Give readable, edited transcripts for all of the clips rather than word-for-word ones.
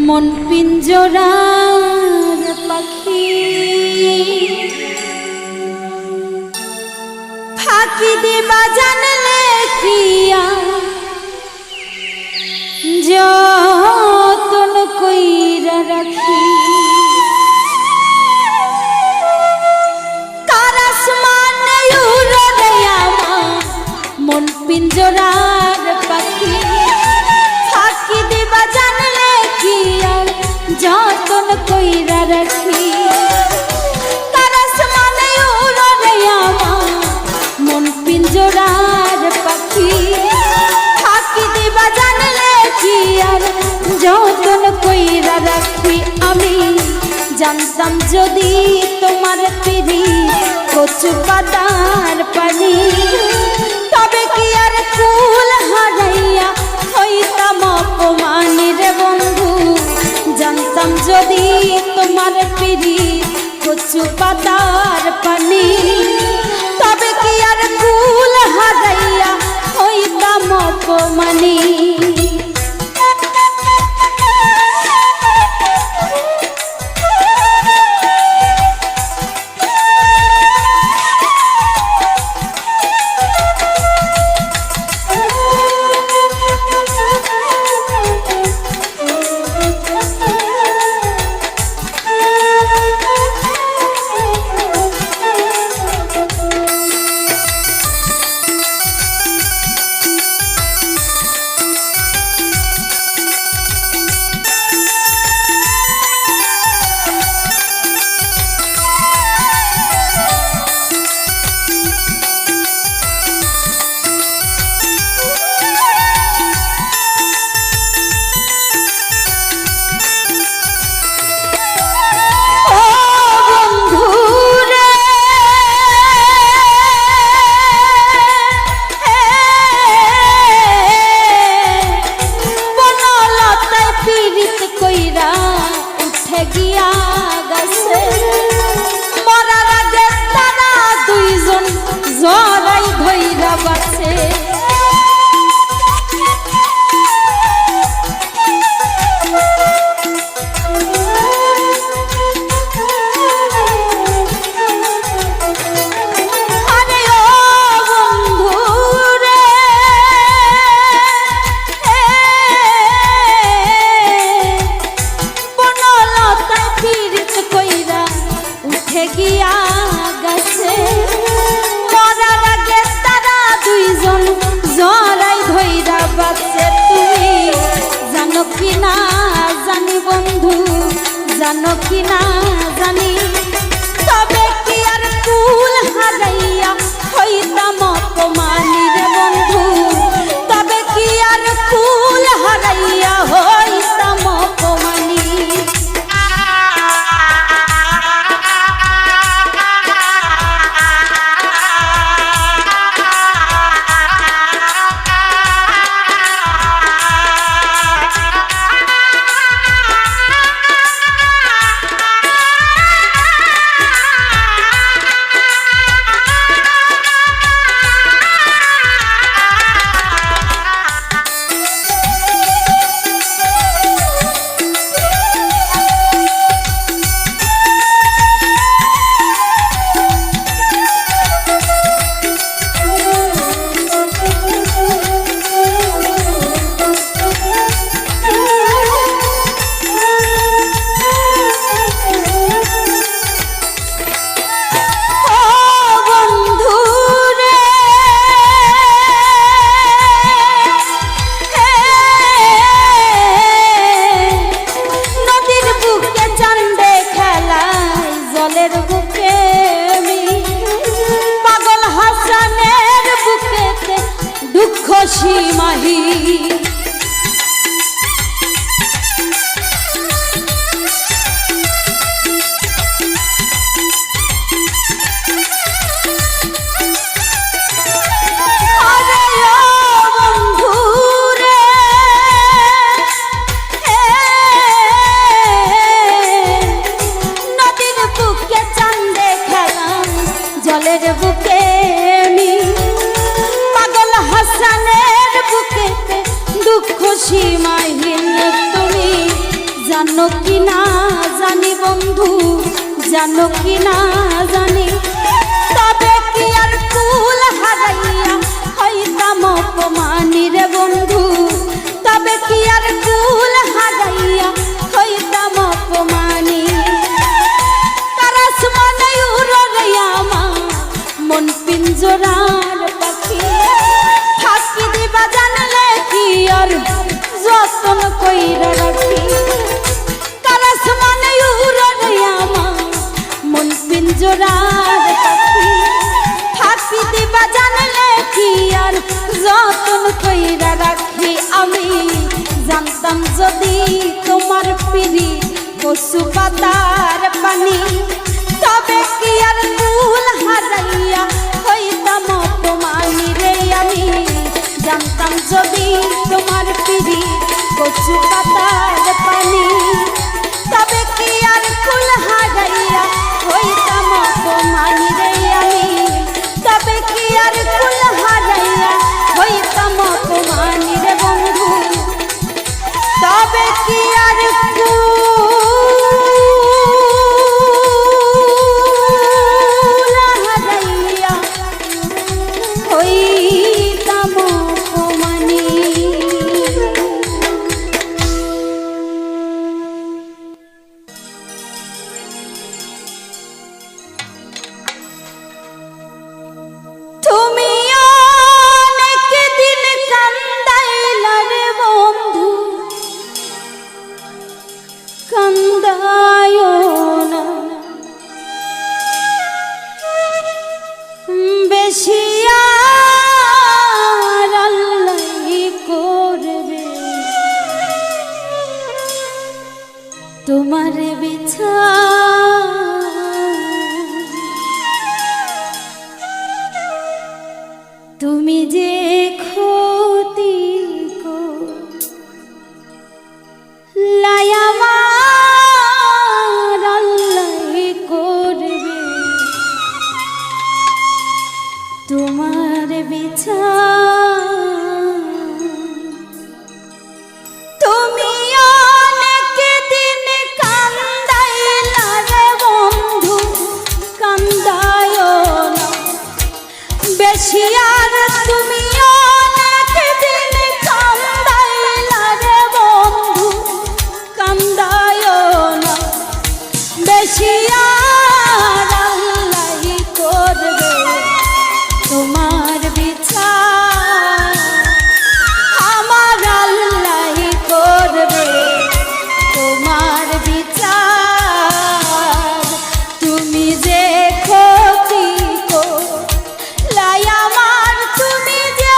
মন পিঞ্জরার পাখি ফাঁকি দিবা জানলে কিয়া যতন কইরা রাখি কার আসমানে উড়ে আমার মন পিঞ্জরার পাখি ফাঁকি দিবা জানলে কিয়া যতন কইরা রাখি কার আসমানে উড়ে আমার মন পিঞ্জরার পাখি ফাঁকি দিবা জানলে কি আর যতন কইরা রাখি আমি জানতাম যদি তোমার পিরি কচু পাতার পানি তবে কি আর কুল হারাইয়া হইতাম অপমানি রে বন্ধু জানতাম যদি তোমার পিরি কচু পাতার পানি তবে কি আর কুল হারাইয়া হইতাম অপমানি কিনা জানি বন্ধু জানো কিনা জানি তবে কি আর কুল হারাইয়া হইতাম অপমানি রে বন্ধু তবে কি আর কুল হারাইয়া হইতাম অপমানি সীমাহি নদীর বুকে চান্দে খেলা জলের বুকে পাগল হাসানের বুকেতে দুঃখ সীমাহীন তুমি জানো কি না জানি বন্ধু, জানো কি না জানি, তবে কি আর কুল হারাইয়া হইতাম অপমানী রে বন্ধু, তবে কি আর কুল হারাইয়া হইতাম অপমানী। তারাস মনে উড়ে আমার মন পিঞ্জরার পাখি, ফাঁকি দিবা জানলে কি আর যতন কইরা রাখি। তারাস মনে উড়ে আমার মন পিঞ্জরার পাখি, ফাঁকি দিবা জানলে কি আর যতন কইরা রাখি। আমি জানতাম যদি তোমার পিড়ি কচু পাতার পানি, তবে কি আর কুল হারাইয়া হইতাম অপমানী রে। আমি জানতাম যদি তোমার পিড়ি কচু পাতার পানি, তবে কি আর কুল হারাইয়া হইতাম অপমানী রে। আমি তবে কি আর কুল হারাইয়া হইতাম অপমানী রে বন্ধু, তবে কি আর তোমার বিছা তুমি যে ক্ষতি লাই আমার আল্লাহ করবে, তোমার বিছা বেশিয়ার তুমি অনেক দিন কান্দাইলা রে বন্ধু, কান্দায়ো না। বেশিয়ার আল্লাহ করবে তোমার বিচার, আমার আল্লাহ করবে তোমার বিচার। তুমি যে ক্ষতি লাই আমার, তুমি যে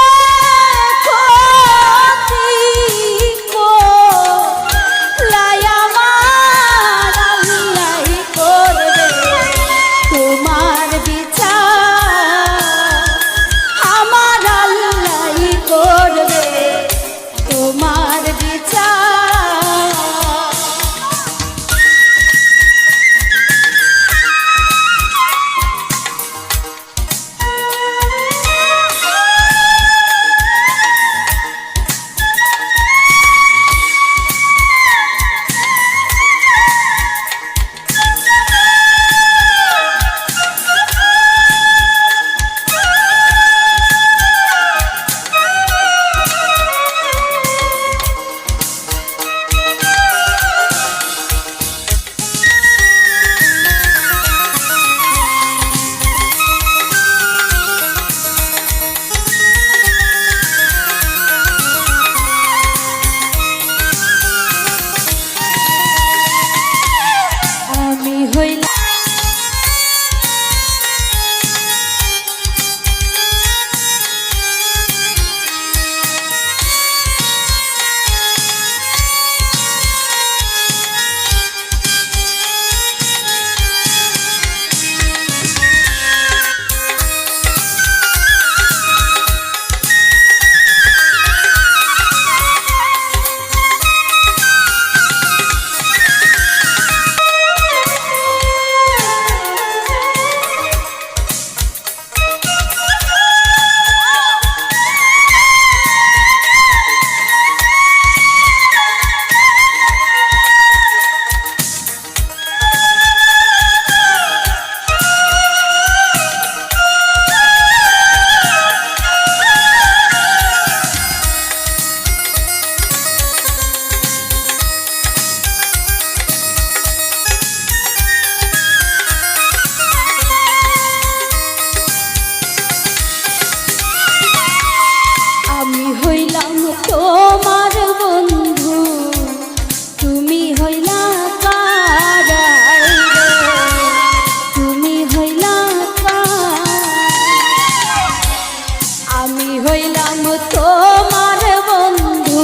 তোমার বন্ধু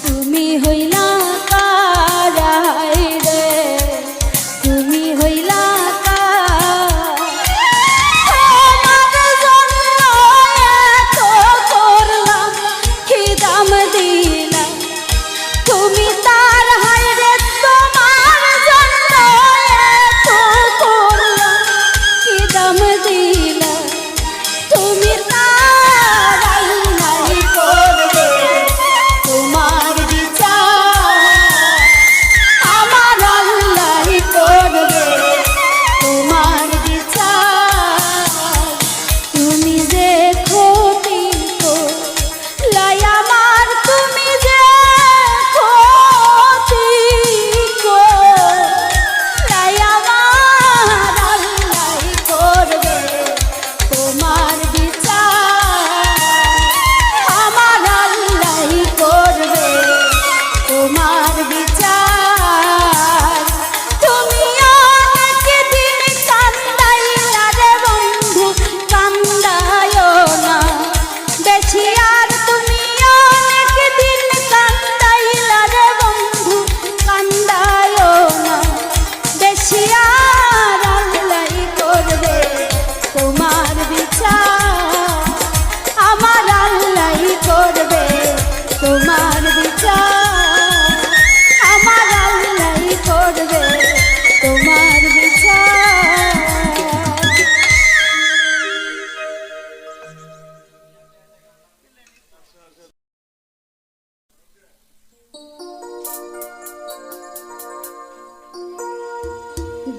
তুমি হইলা কারাই রে তুমি হইলা তোমার জন্য এত করলাম কি দাম দিলাম তুমি তার হায় রে তোমার জন্য এত করলাম কি দাম দিলাম তুমি তার আল্লাহ করবে তোমার বিচার আমার আল্লাহ করবে তোমার বিচার তুমি যে ক্ষতি করলাই আমার তুমি যে ক্ষতি করলাই আমার আল্লাহ করবে তোমার বিচার আমার আল্লাহ করবে তোমার বিচার তুমি অনেক দিন কান্দাইলা রে বন্ধু কান্দায়ও না বেশি আর তুমি অনেক দিন কান্দাইলা রে বন্ধু কান্দায়ও না বেশি আর আল্লাহ করবে তোমার বিচার আমার আল্লাহ করবে তোমার বিচার আমার আল্লাহ করবে তোমার বিচার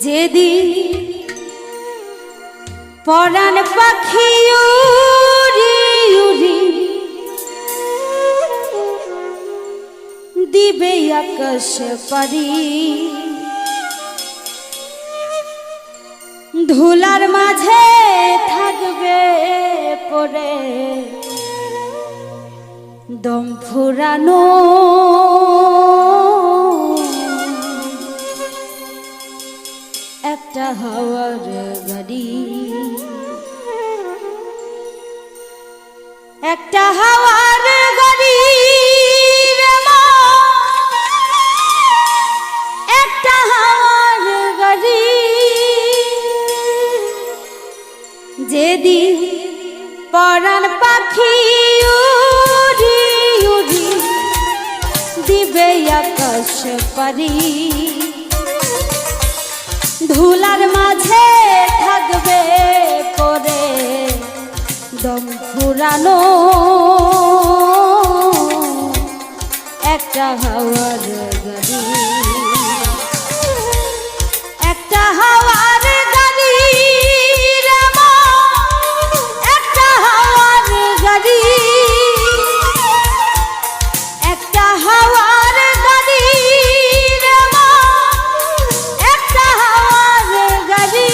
যেদিন পরাণ পাখি উড়ি উড়ি দিবে আকাশ পারি ধুলার মাঝে থাকবে পড়ে দম ফুরানো একটা হাওয়ার গাড়ি একটা হাওয়ার গাড়ি রে মা, একটা হাওয়ার গাড়ি যেদিন পরাণ পাখি উড়ি উড়ি দিবে আকাশ পারি ধুলার মাঝে থাকবে পরে দম ফুরানো একটা হাওয়ার গাড়ি একটা হাওয়ার গাড়ি রে মা, একটা হাওয়ার গাড়ি একটা হাওয়ার গাড়ি রে মা, একটা হাওয়ার গাড়ি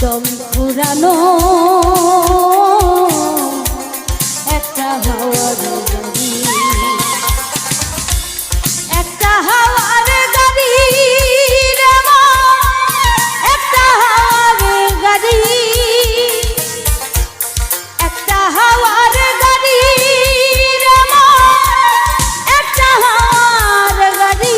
দম ফুরানো একটা হাওয়ার গাড়ি, একটা হাওয়ার গাড়ি রে মন, একটা হাওয়ার গাড়ি, একটা হাওয়ার গাড়ি রে মন, একটা হাওয়ার গাড়ি।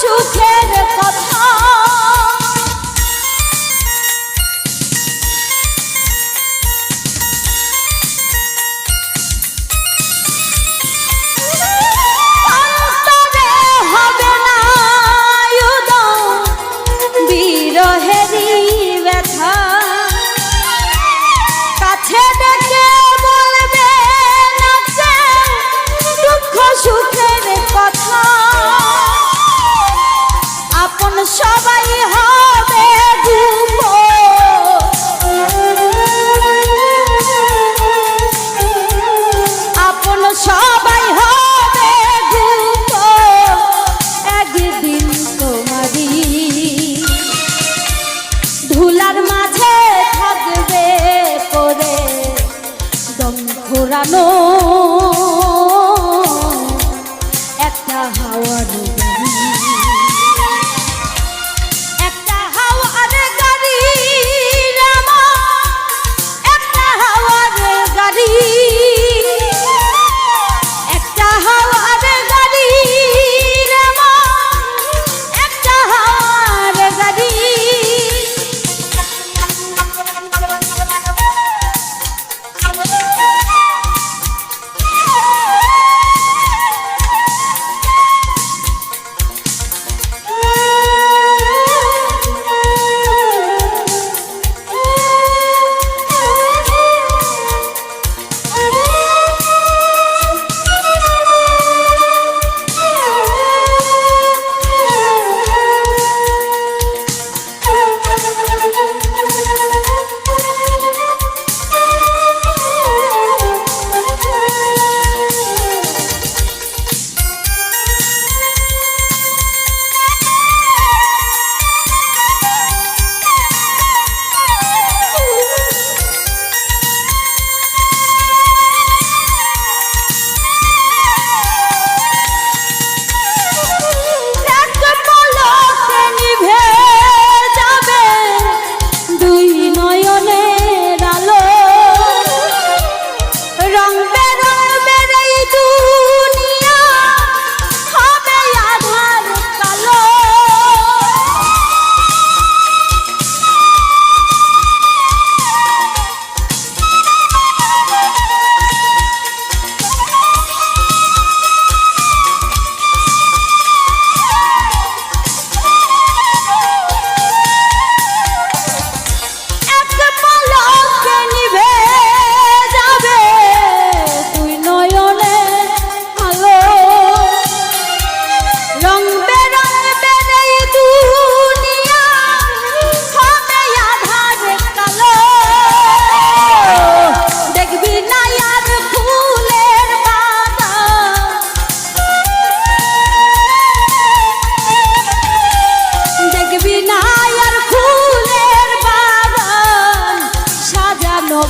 সুখের কথা অন্তরে হবে না উদয় বিরহেরই ব্যথা, কাছে ডেকে বলবে নাচে দুঃখ সুখের কথা। আপন সবাই হবে আপন সবাই হবে একদিন তোমারই ধুলার মাঝে থাকবে পরে দম ঘোরানো একটা হাওয়ার গাড়ি, একটা হাওয়ার গাড়ি রে মন, একটা হাওয়ার গাড়ি, একটা হাওয়ার গাড়ি রে মন, একটা হাওয়ার গাড়ি।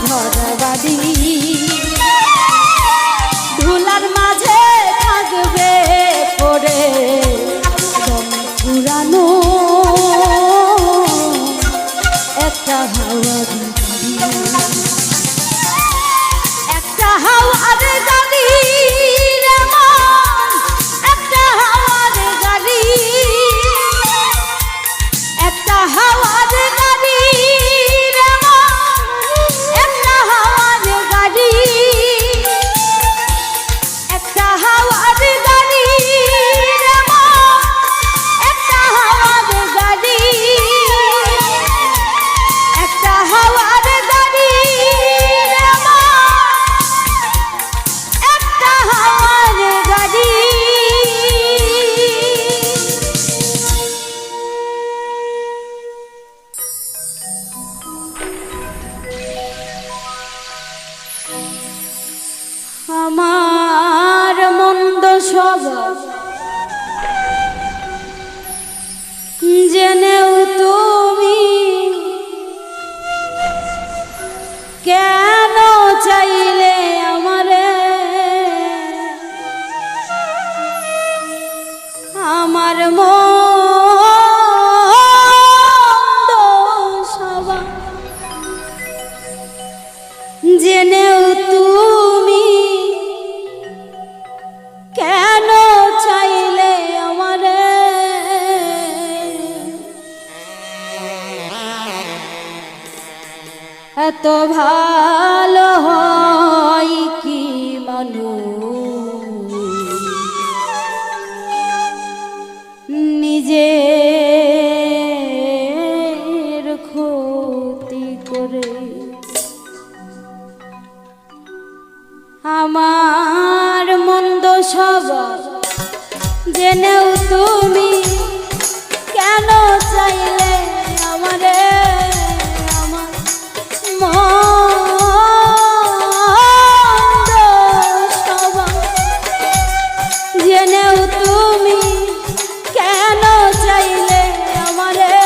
ঘরবাড়ি ধুলার মাঝে থাকবে পড়ে দম পুরানো একটা হাওয়ার গাড়ি, একটা হাওয়ার গাড়ি রে মন, একটা হাওয়ার গাড়ি, একটা হাওয়ার গাড়ি রে মন, একটা স্বভাব জেনেও তুমি কেন চাইলে আমারে আমার মন্দ স্বভাব জেনেও তুমি কেন চাইলে আমারে এত ভালো হয় কি মানুষ নিজের ক্ষতি করে আমার মন্দ স্বভাব জেনেও তুমি কেন চাইলে আমারে আমার মন্দ স্বভাব জেনেও তুমি কেন চাইলে আমারে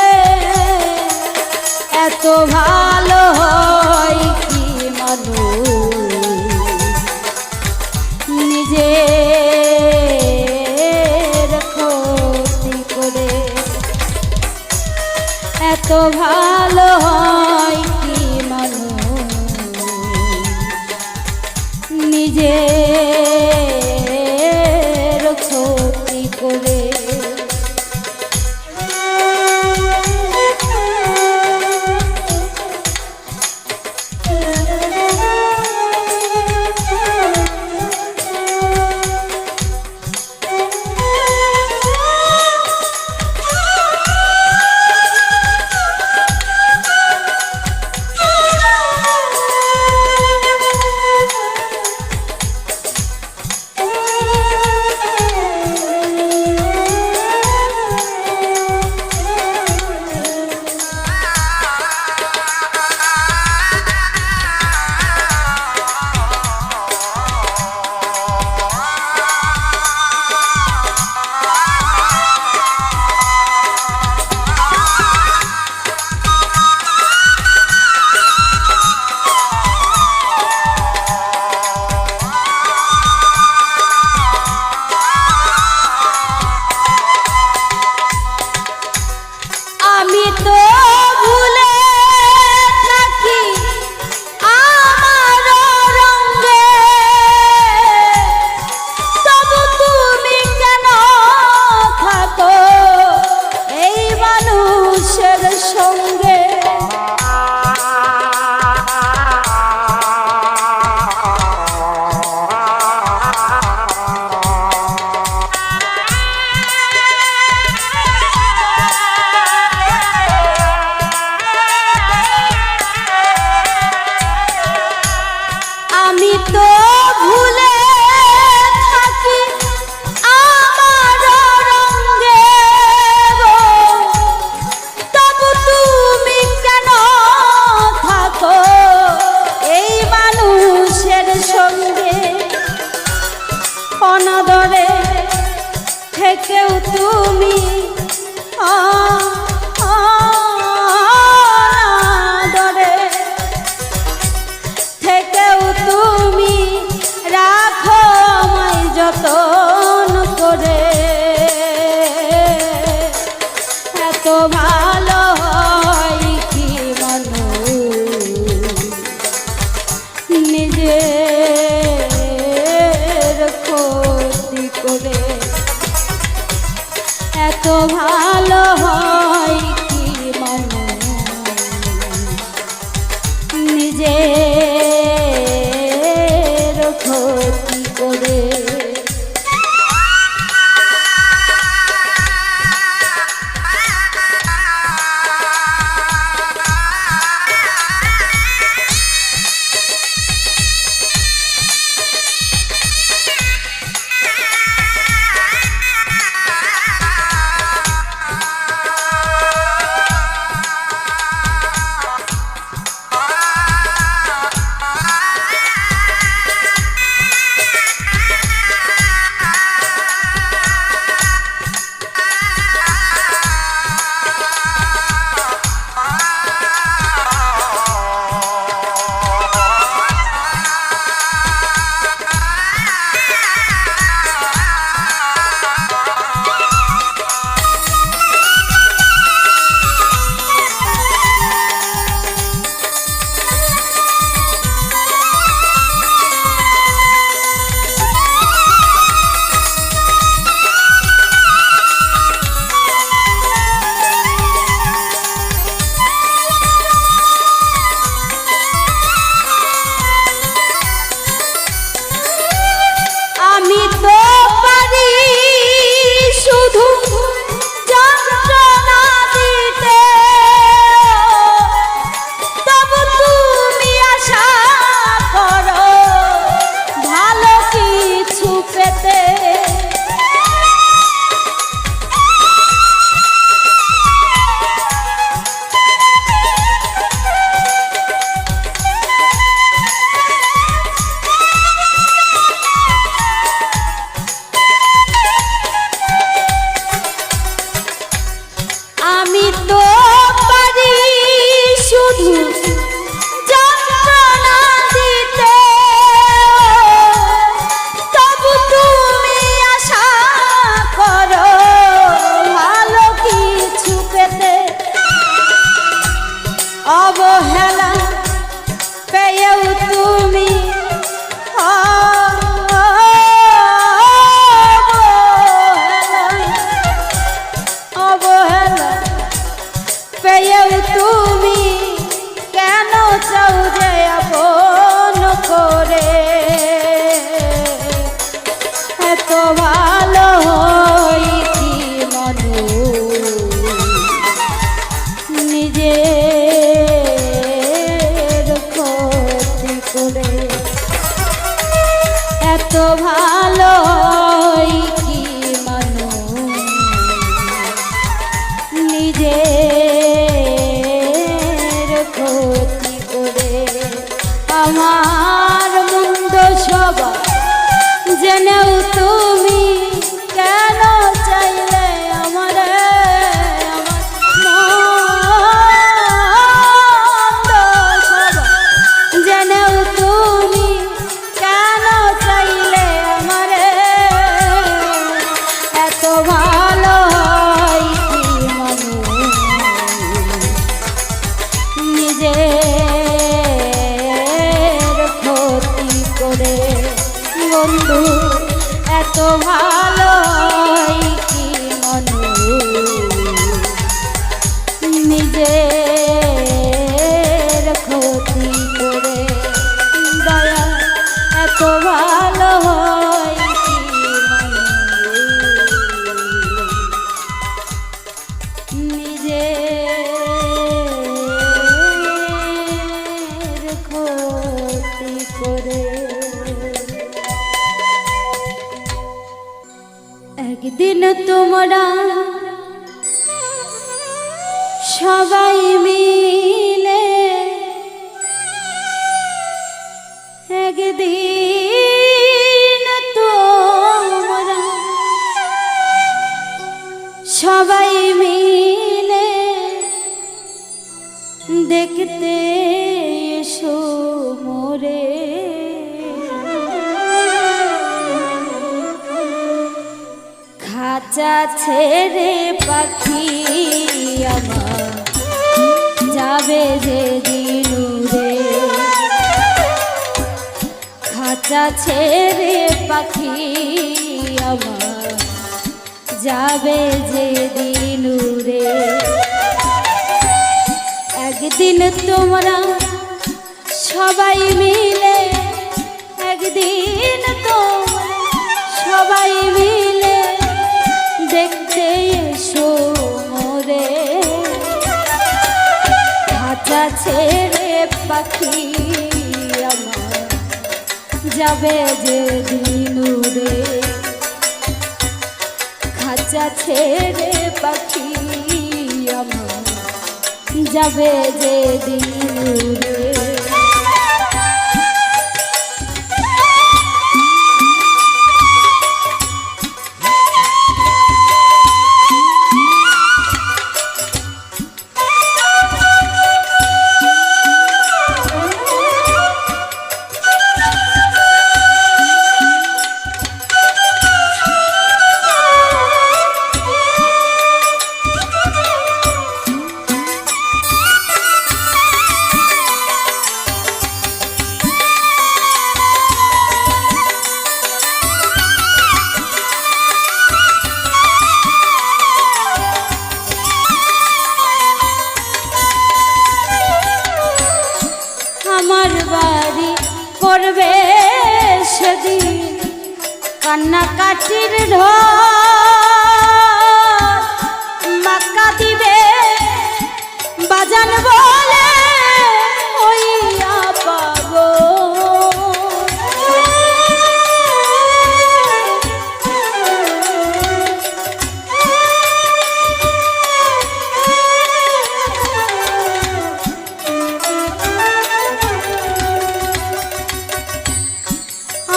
এত ভালো হয় কি মানুষ নিজের ক্ষতি করে এত ভালো হয় কি মানুষ নিজের ক্ষতি করে অনাদরে থেকেও তুমি অনাদরে থেকেও তুমি রাখো আমায় যতন করে এত ভালো হয় কি মানুষ নিজের ক্ষতি করে এত ভালো হয় কি মানুষ নিজের ক্ষতি করে আমার মন্দ সবাই জেনেও তুমি কেন চাইলে আমারে মন্দ সবাই জেনেও তুমি কেন চাইলে আমারে এত ভালো হয় কি মানুষ নিজের ক্ষতি করে বন্ধু এত ভালো কি মানুষ নিজের ক্ষতি করে দয়া এত ভালো হয় কি মানুষ নিজের ক্ষতি করে একদিন তোমরা সবাই মিলে একদিন তোমরা সবাই মিলে দেখতে এসো মোরে খাঁচা ছেড়ে পাখি আমার যাবে যে দিনুরে খাঁচা ছেড়ে পাখি আমার যাবে যে দিনুরে একদিন তোমরা সবাই মিলে একদিন তোমরা সবাই মিলে দেখতে এসো মোরে খাঁচা ছেড়ে পাখি আমার যাবে যে দিনুরে খাঁচা ছেড়ে পাখি আমার যাবে যে দিনুরে আমার বাড়ি করবে সেদিন কান্নাকাটির ঢল মাক্কা দিবে বাজান বলে হইয়া পাবো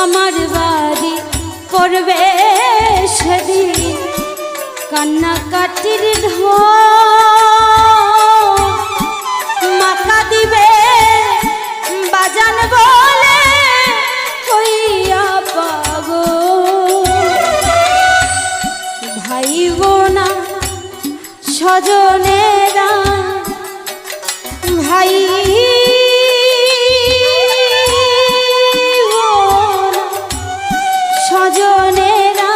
আমার বাড়ি করবে সেদিন কান্নাকাটির ঢল মাকা দিবে বাজান বলে হইয়া পাবো ভাই বোনা স্বজনেরা ভাই স্বজনেরা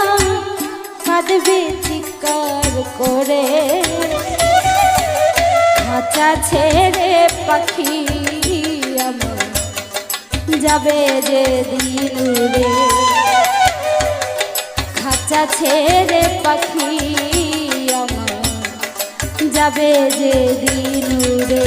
কাঁদবে চিৎকার করে খাঁচা ছেড়ে পাখি আমার যাবে যে দিনুরে খাঁচা ছেড়ে পাখি আমার যাবে যে দিনুরে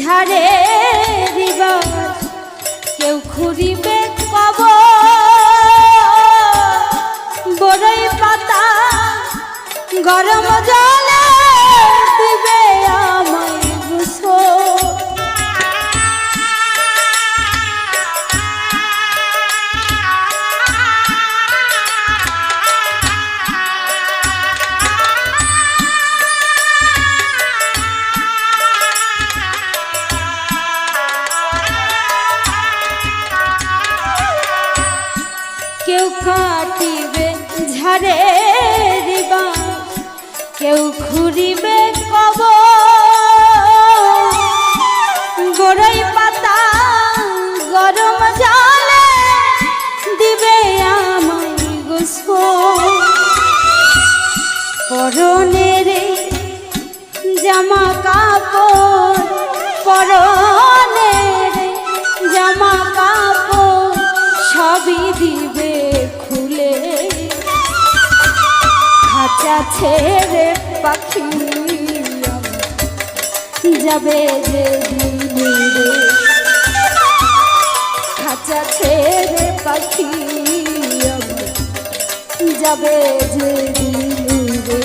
ঝাড়ে দিবাস কেউ খুঁড়িবে কব বড়ই পাতা গরম জলে দিবে আমায় গোসল। কেউ কাটিবে ঝাড়ে দিবাস কেউ খুঁড়িবে কব বড়ই পাতা গরম জলে দিবে আমায় গোসল। পরনের জামা কাপড় পরনের জামা কাপড় সবই দিবে খুলে খাঁচা ছেড়ে পাখি যাবে যে দিনে খাঁচা ছেড়ে পাখি যাবে যে দিনে।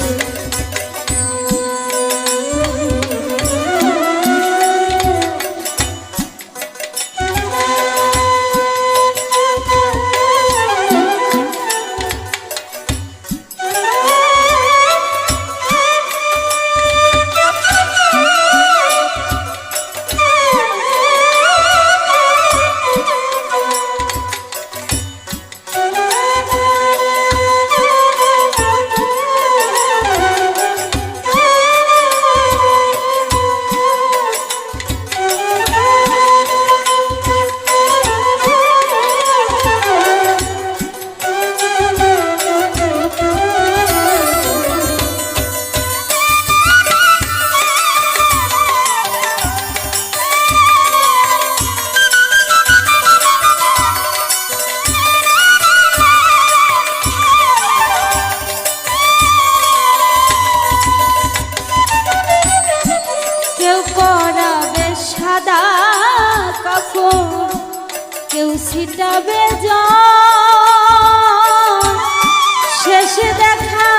সাদা কাপড় কেউ ছিটাবে জল শেষে দেখা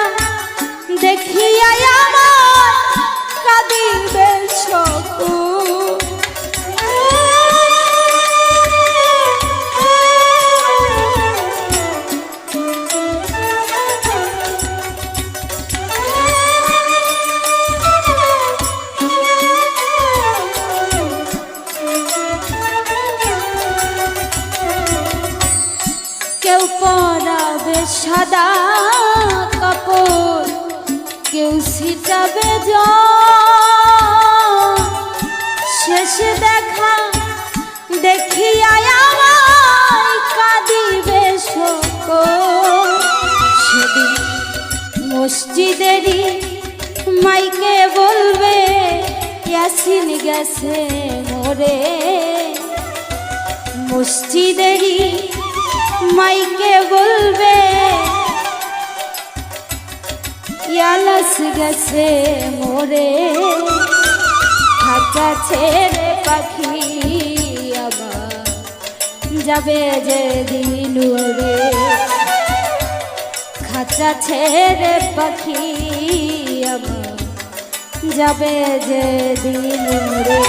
দেখিয়া আমার কাঁদিবে সকল। কেউ পরাবে সাদা কাপড় কেউ ছিটাবে জল শেষে দেখা দেখিয়া আমায় কাঁদিবে সকল। সেদিন মসজিদেরই মাইকে বলবে ইয়াসিন গেছে মোরে মসজিদেরই মাইকে বলবে ইয়ালাস গেছে মোরে খাঁচা ছেড়ে পাখি আবার যাবে যে দিন রে খাঁচা ছেড়ে পাখি আবার যাবে যে দিন রে।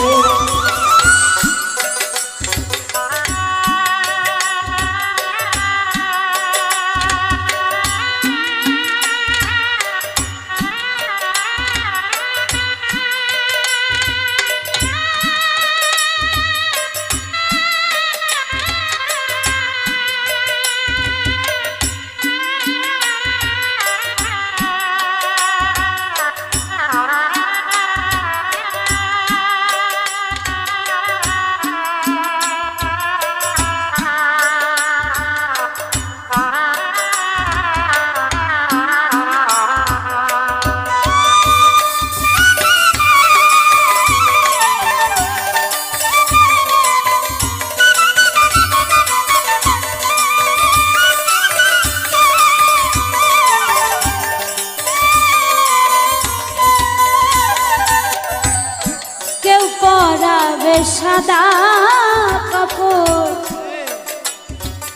পরাবে সাদা কাপড়,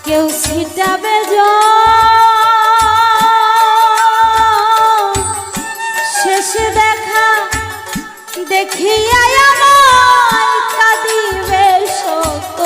কেউ ছিটাবে শেষ দেখা দেখিয়া আমায় কাঁদিবে শত।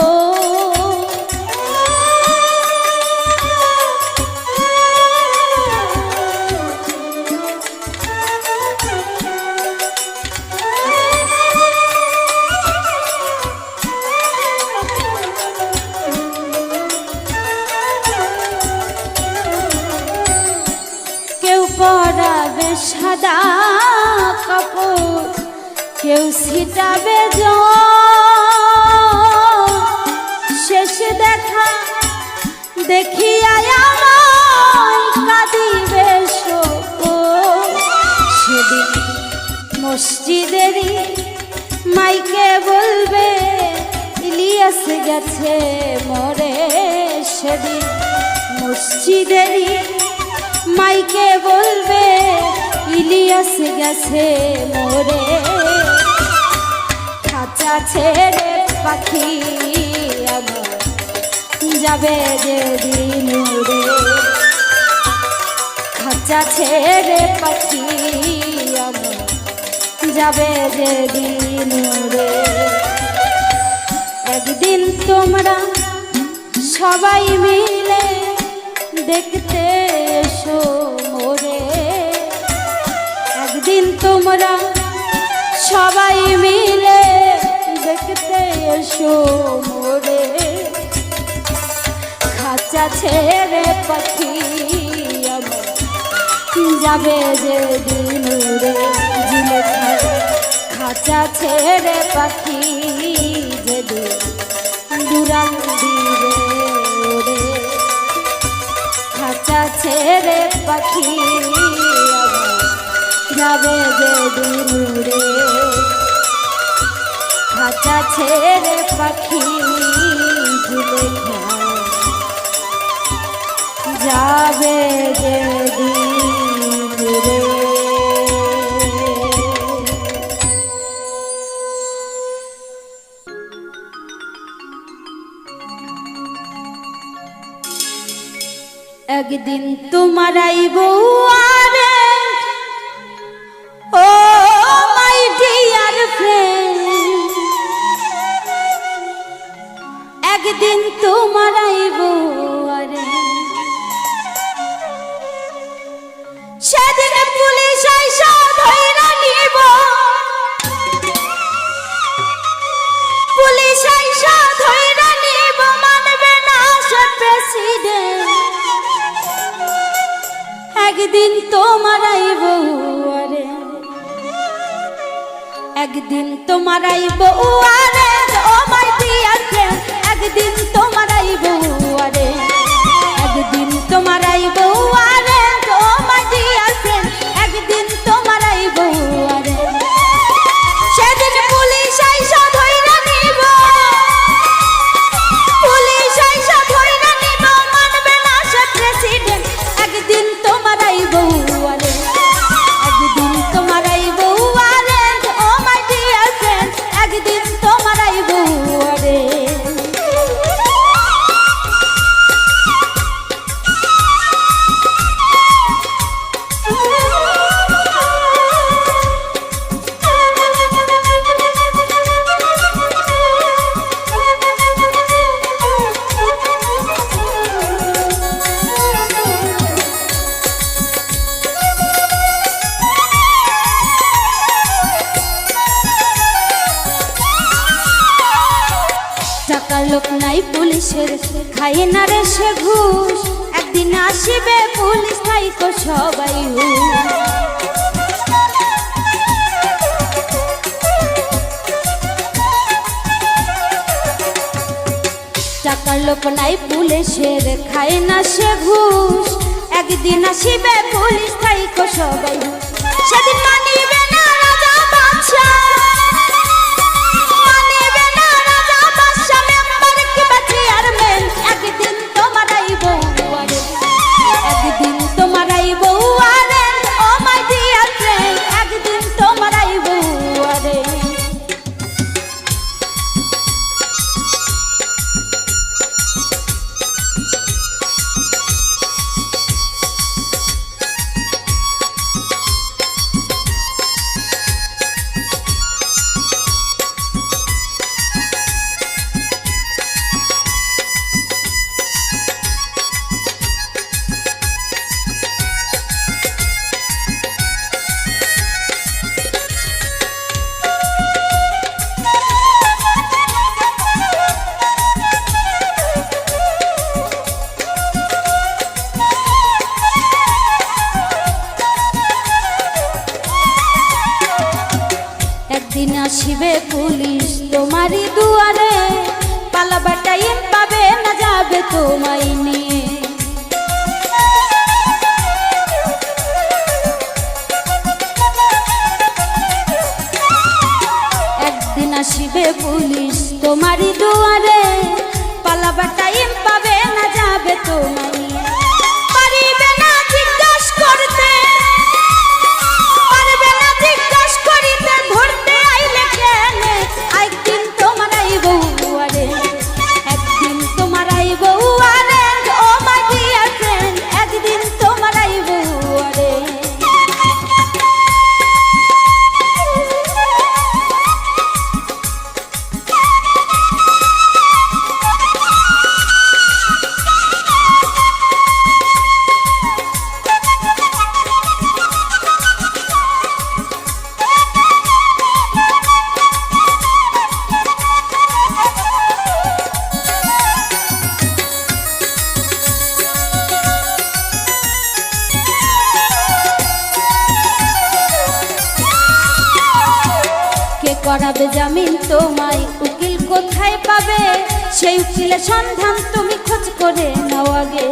পরাবে সাদা কাপড়, কেউ ছিটাবে শেষ দেখা দেখিয়া আমায় কাঁদিবে শোক। সেদিন মসজিদেরই মাইকে বলবে ইলিয়াস গেছে মরে। সেদিন মসজিদেরই মাইকে বলবে ইলিয়াস গেছে মোরে। খাঁচা ছেড়ে পাখি আমার যাবে যেদিন উড়ে, খাঁচা ছেড়ে পাখি আমার যাবে যেদিন উড়ে। একদিন তোমরা সবাই মিলে দেখতে এসো মোরে, একদিন তোমরা সবাই মিলে দেখতে এসো মোরে। খাঁচা ছেড়ে পাখি আমার যাবে যেদিন উড়ে। খাঁচা ছেড়ে পাখি যেদিন দুরাং দিবে ওরে। খাঁচা ছেড়ে পাখি যাবে যেদিন উড়ে, খাঁচা ছেড়ে পাখি যাবে যেদিন উড়ে। একদিন তোমার আইব আরে ও মাই ডিয়ার ফ্রেন্ড, একদিন তোমার আইব আরে। সেদিন পুলিশ আইসা ধইরা নিব, পুলিশ আইসা ধইরা নিব, মানবে না সে প্রেসিডেন্ট। একদিন তোমার আইব আরে, একদিন তোমার আইব আরে ও মাই ডিয়ার ফ্রেন্ড, একদিন তোমার আইব আরে, একদিন তোমার আইব আরে ও মাই ডিয়ার ফ্রেন্ড, একদিন তোমার আইব আরে। সেদিন পুলিশ আইসা ধইরা নিব, পুলিশ আইসা ধইরা নিব, মানবে না সে প্রেসিডেন্ট। একদিন তোমার আইব আরে, একদিন তোমার আইব আরে ও মাই ডিয়ার ফ্রেন্ড, একদিন তোমার আইব আরে। টাকার লোক নাই পুলিশের, খায় না রে সে ঘুষ, একদিন আসিবে পুলিশ থাইকো সবাই হুশ। টাকার লোক নাই পুলিশের, খায় না সে ঘুষ, একদিন আসিবে পুলিশ থাইকো সবাই হুশ। সেদিন মানিবে না রাজা বাদশা, একদিন তোমার আইব আরে, একদিন তোমার আইব আরে ও মাই ডিয়ার ফ্রেন্ড, একদিন তোমার আইব আরে। একদিন আসিবে পুলিশ তোমারই দুয়ারে, পালাবার টাইম পাবে না, যাবে তোমায় নিয়ে। একদিন আসিবে পুলিশ তোমারই দুয়ারে, পালাবার টাইম পাবে না, যাবে তোমায় নিয়ে। পারিবে না জিজ্ঞাস করতে, পারবে না জিজ্ঞাস করিতে, ধরতে আইলে কেনে, একদিন তোমার আইব দুয়ারে, একদিন তোমার আইব দুয়ারে, ও মাই ডিয়ার ফ্রেন্ড, একদিন তোমার আইব দুয়ারে। করাবে জামিন তোমায়, উকিল কোথায় পাবে, সেই উকিলের সন্ধান তুমি খোঁজ করে নাও আগে।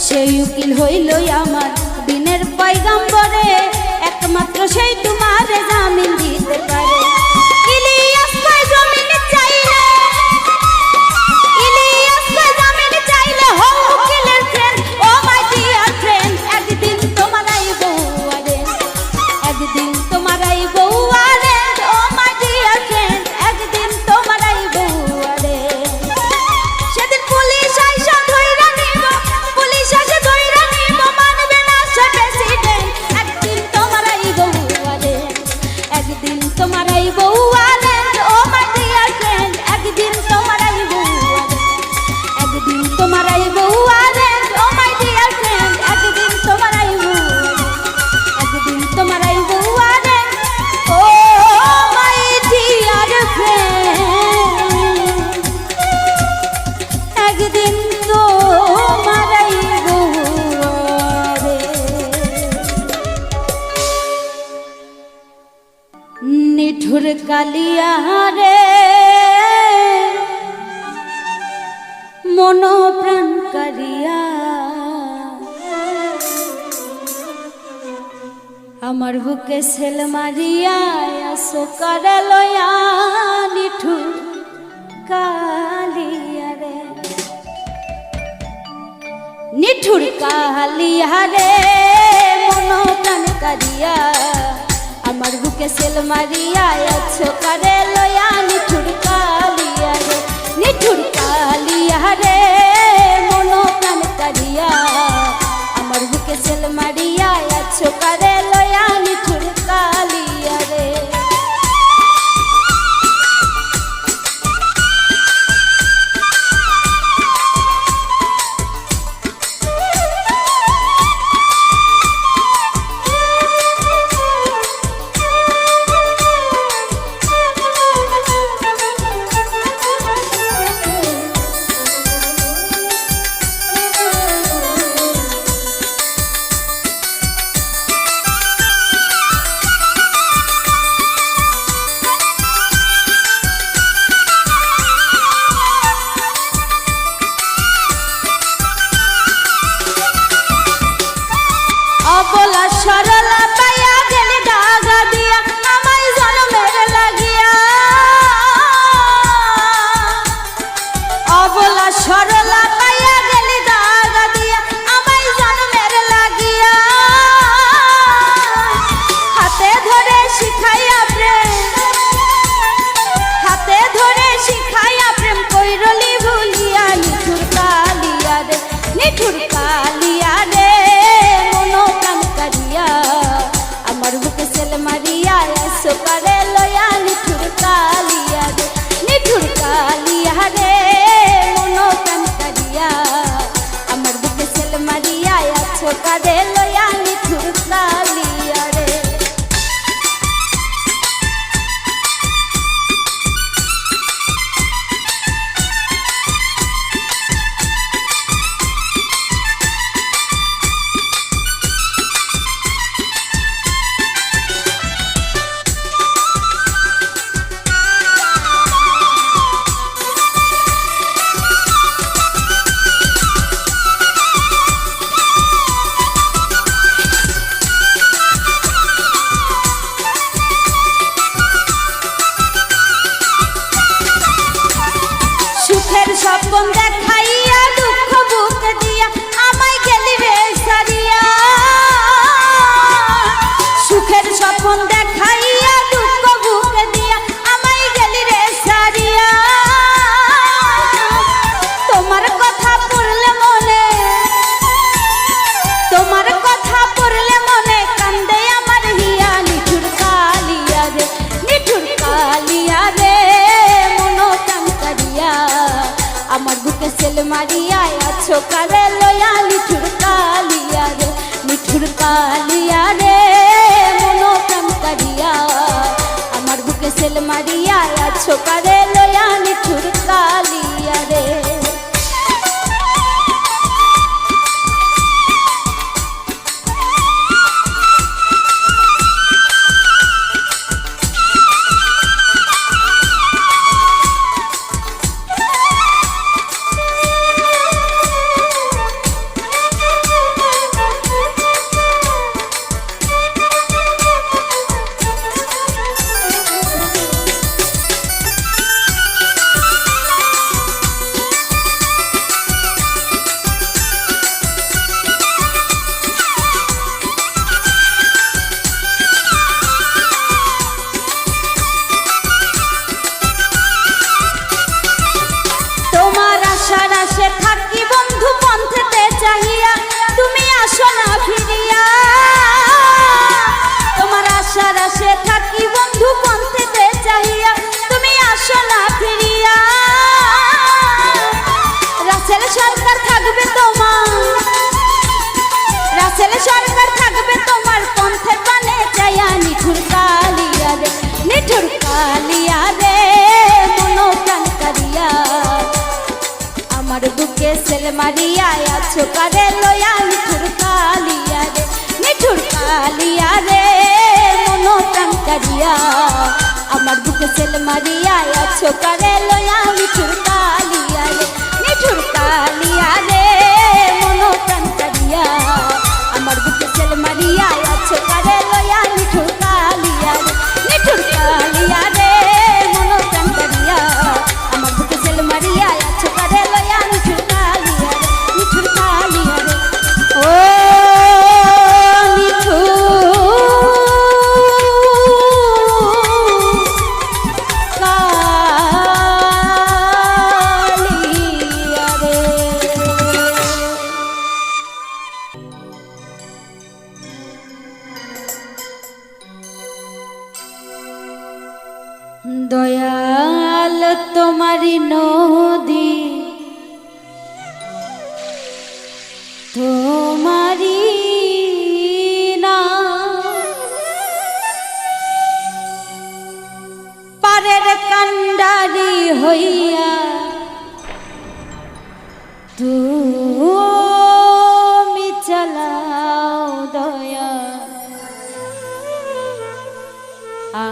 সেই উকিল হইল আমার দিনের পয়গাম্বরে, একমাত্র সেই তোমারে জামিন দিতে পারে। ইলিয়াস ভাই জামিন চাইলে, ইলিয়াস ভাই জামিন চাইলে, হো উকিলের ফ্রেন্ড, ও মাই ডিয়ার ফ্রেন্ড, একদিন তোমার আইব দুয়ারে, একদিন তোমার আইব দুয়ারে, ও মাই ডিয়ার ফ্রেন্ড, একদিন তোমার আইব দুয়ারে। সেদিন পুলিশ আইসা ধইরা নিব, পুলিশ আসে ধইরা নিব, মানবে না সে প্রেসিডেন্ট, একদিন তোমার আইব দুয়ারে, একদিন তোমার আইব দুয়ারে, ও মাই ডিয়ার ফ্রেন্ড, একদিন তোমার আইব দুয়ারে, একদিন তোমার আইব দুয়ারে, ও মাই ডিয়ার ফ্রেন্ড, একদিন তোমার আইব দুয়ারে, একদিন তোমার আইব দুয়ারে, ও মাই ডিয়ার ফ্রেন্ড, একদিন তোমার আইব দুয়ারে। নিঠুর কালিয়া রে, মন প্রাণ কারিয়া, আমার বুকে সেল মারিয়া, আসো করে লয়া, নিঠুর কালিয়া রে, নিঠুর কালিয়া রে, মন প্রাণ কারিয়া, আমার বুকে সেল মারিয়া, আছো করে লয়া, নিঠুর কালিয়া রে, নিঠুর কালিয়া রে, মন প্রাণ কারিয়া, আমার বুকে সেল মারিয়া, আছো করে লয়া, নিঠুর কালিয়া রে। অবলা সরলা পাইয়া গেলি দাগা দিয়া, আমায় জন্মের লাগিয়া, অবলা সরলা পাইয়া গেলি দাগা দিয়া, আমায় জন্মের লাগিয়া, হাতে ধরে শিখাইয়া প্রেম, হাতে ধরে শিখাইয়া প্রেম, কইরলি ভুলিয়া, নিঠুর কালিয়া রে, নিঠুর কালিয়া রে, মন প্রাণ কারিয়া, আমার বুকে সেল মারিয়া, আসো করে লয়া, নিঠুর কালিয়া রে, নিঠুর কালিয়া রে, মন প্রাণ কারিয়া, আমার বুকে সেল মারিয়া, আছো করে লয়া, নিঠুর কালিয়া রে। মারিয়া আছো কারে লয়া নিঠুর কালিয়া রে, নিঠুর কালিয়া রে মন প্রাণ কারিয়া আমার বুকে সেল মারিয়া আছো কারে লয়া নিঠুর কালিয়া রে। আশে থাকি বন্ধু পন্থেতে চাহিয়া তুমি আসো না ফিরিয়া, তোমার আশার আশে থাকি বন্ধু পন্থেতে চাহিয়া তুমি আসো না ফিরিয়া। রাসেল সরকার থাকবে তোমার, রাসেল সরকার থাকবে তোমার পন্থের পানে চাইয়া নিঠুর কালিয়া রে, নিঠুর কালিয়া রে মন প্রাণ কারিয়া আমার বুকে সেল মারিয়া আছো কারে লয়া নিঠুর কালিয়া রে, নিঠুর কালিয়া রে মন প্রাণ কারিয়া আমার বুকে সেল মারিয়া আছো কারে লয়া নিঠুর কালিয়া রে, নিঠুর কালিয়া রে মন প্রাণ কারিয়া আমার বুকে সেল মারিয়া আছো কারে লয়া নিঠুর কালিয়া রে, নিঠুর কালিয়া রে মন প্রাণ কারিয়া আমার বুকে সেল মারিয়া আছো কারে লয়া নিঠুর কালিয়া রে, নিঠুর কালিয়া রে ও নিঠুর কালিয়া রে। দয়াল তোমারি নদী তোমারি না পারের কান্ডারি হইয়া তুমি চালাও দয়া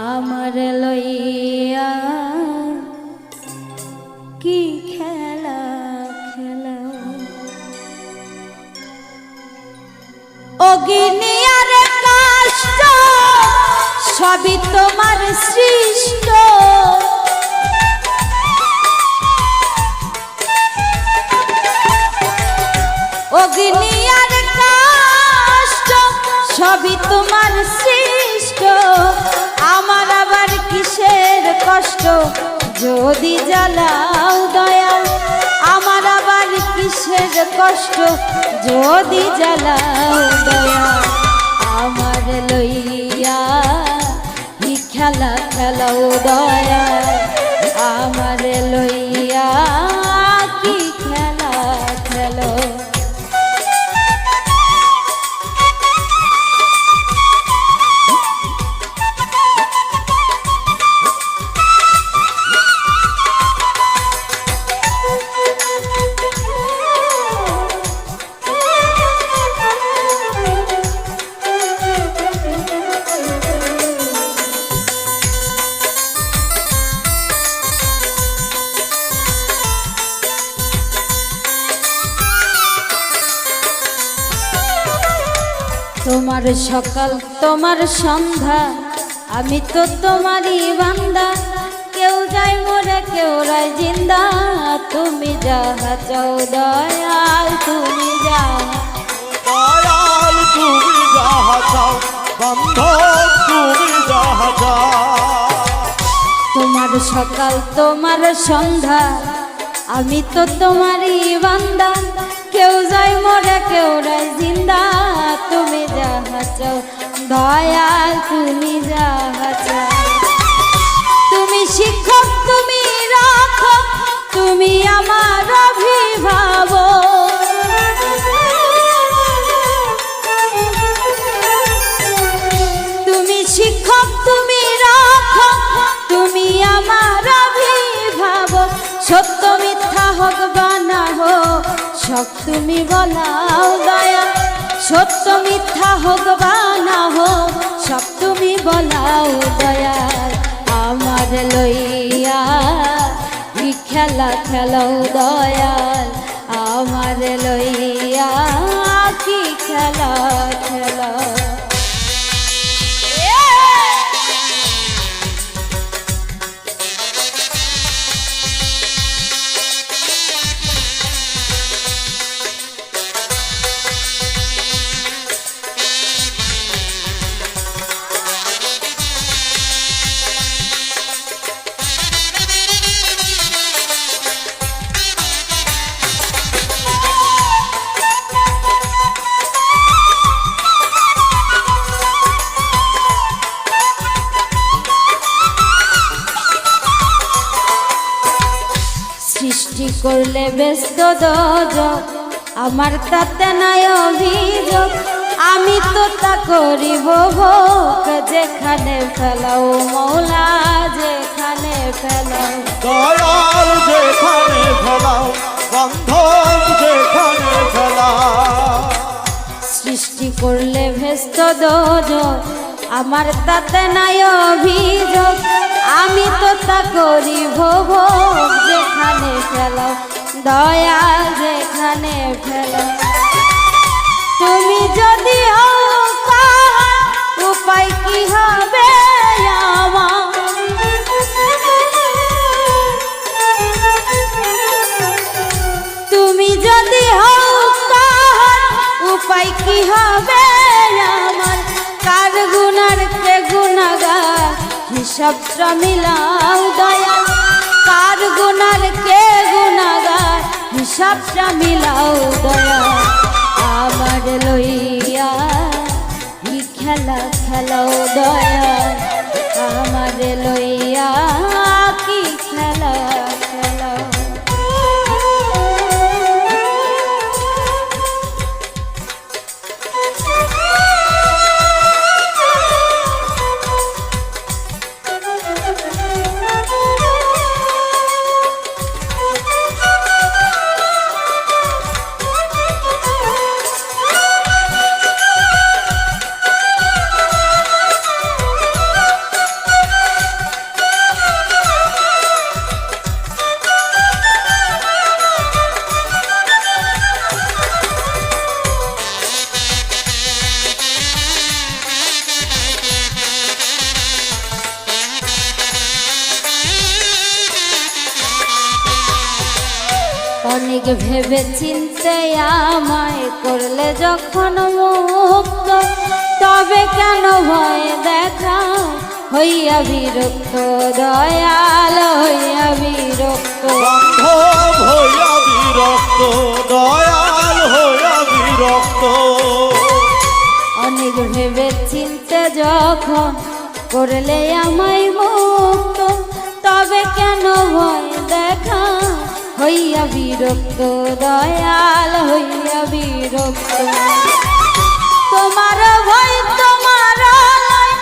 আমার লইয়া কি খেলা খেলাও অগ্নিয়ার কষ্ট সবই তোমার সৃষ্ট, অগ্নিয়ার কষ্ট সবই তোমার সৃষ্ট আমার আবার কিসের কষ্ট যদি জ্বালাও দয়া আমার আবার কিসের কষ্ট যদি জ্বালাও দয়া আমার লইয়া কি খেলা খেলাও দয়া আমার লইয়া কি খেলা খেলো। তোমার সকাল তোমার সন্ধ্যা আমি তো তোমারই বান্দা, কেউ যায় মরে কেউ রায় জিন্দা তুমি যাহা চাও দয়াল তুমি যাহা দয়াল তুমি যাহা চাও বান্ধব তুমি যাহা চাও। তোমার সকাল তোমার সন্ধ্যা আমি তো তোমারই বান্দা, কেউ যায় মরে কেউ রায় জিন্দা তুমি যাহা চাও দয়াল তুমি যাহা চাও। তুমি শিক্ষক তুমি রাখো তুমি আমার অভিভাবক, সব তুমি বলাও দয়াল, সত্য মিথ্যা হোক বা না হোক সব তুমি বলাও দয়াল। আমার লইয়া কি খেলা খেলাও দয়াল, আমার লইয়া কি খেলা খেলা। সৃষ্টি করলে ব্যস্ত দোজক, আমার তাতে নাই অভিযোগ, আমি তো তা করিব ভোগ, যেখানে ফেলাও মৌলা যেখানে ফেলাও। দয়াল যেখানে ফেলাও, বন্ধন যেখানে ফেলাও। সৃষ্টি করলে ব্যস্ত দোজক, আমার তাতে নাই অভিযোগ, আমি তো তা করিব ভোগ, যেখানে ফেলাও দয়াল যেখানে ফেলাও। তুমি যদি হও কাহার, উপায় কি হবে আমার? তুমি যদি হও কাহার, উপায় কি হবে আমার? কার গুনার কে গুনাগার, হিসাবটা মিলাও দয়াল, কার গুনার কে গুনাগার, হিসাবটা মিলাও দয়াল। আমার লইয়া কি খেলা খেলাও দয়াল, আমার লইয়া কি খেলা খেলাও। অনেক ভেবে চিনতে আমায় করলে যখন মুক্ত, তবে কেন ভয় দেখা হইয়া বিরক্ত দয়াল হইয়া বিরক্ত। বান্ধব হইয়া বিরক্ত, দয়াল হইয়া বিরক্ত। অনেক ভেবে চিনতে যখন করলে আমায় মুক্ত, তবে কেন ভয় দেখা হইয়া বিরক্ত দয়াল হইয়া বিরক্ত। তোমার ভয় তোমার লয়,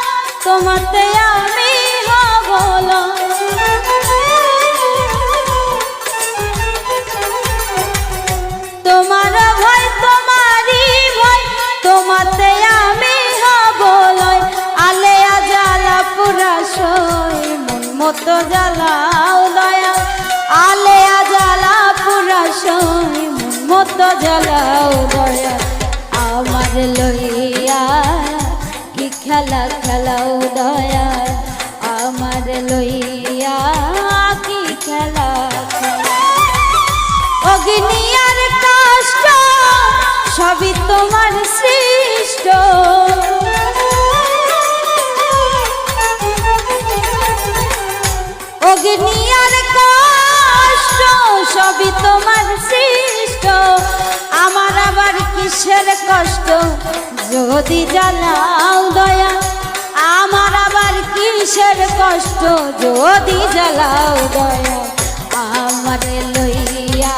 তোমাতে আমি হব লয়। তোমার ভয় তোমারই ভয়, তোমাতে আমি হব লয়। আলেয়া জ্বালা পুরা সই, মন মতো জ্বালাও দয়া, আলেয়া জ্বালা পুরা সই, মন মতো জ্বালাও দয়া। আমার লইয়া কি খেলা খেলাও দয়া, আমার লইয়া কি খেলা খেলা। অগ্নি আর কষ্ট সবই তোমার সৃষ্ট, অগ্নি আর কষ্ট সবই তোমার সৃষ্ট। আমার আবার কিসের কষ্ট যদি জ্বালাও দয়া, আমার আবার কিসের কষ্ট যদি জ্বালাও দয়া। আমার লইয়া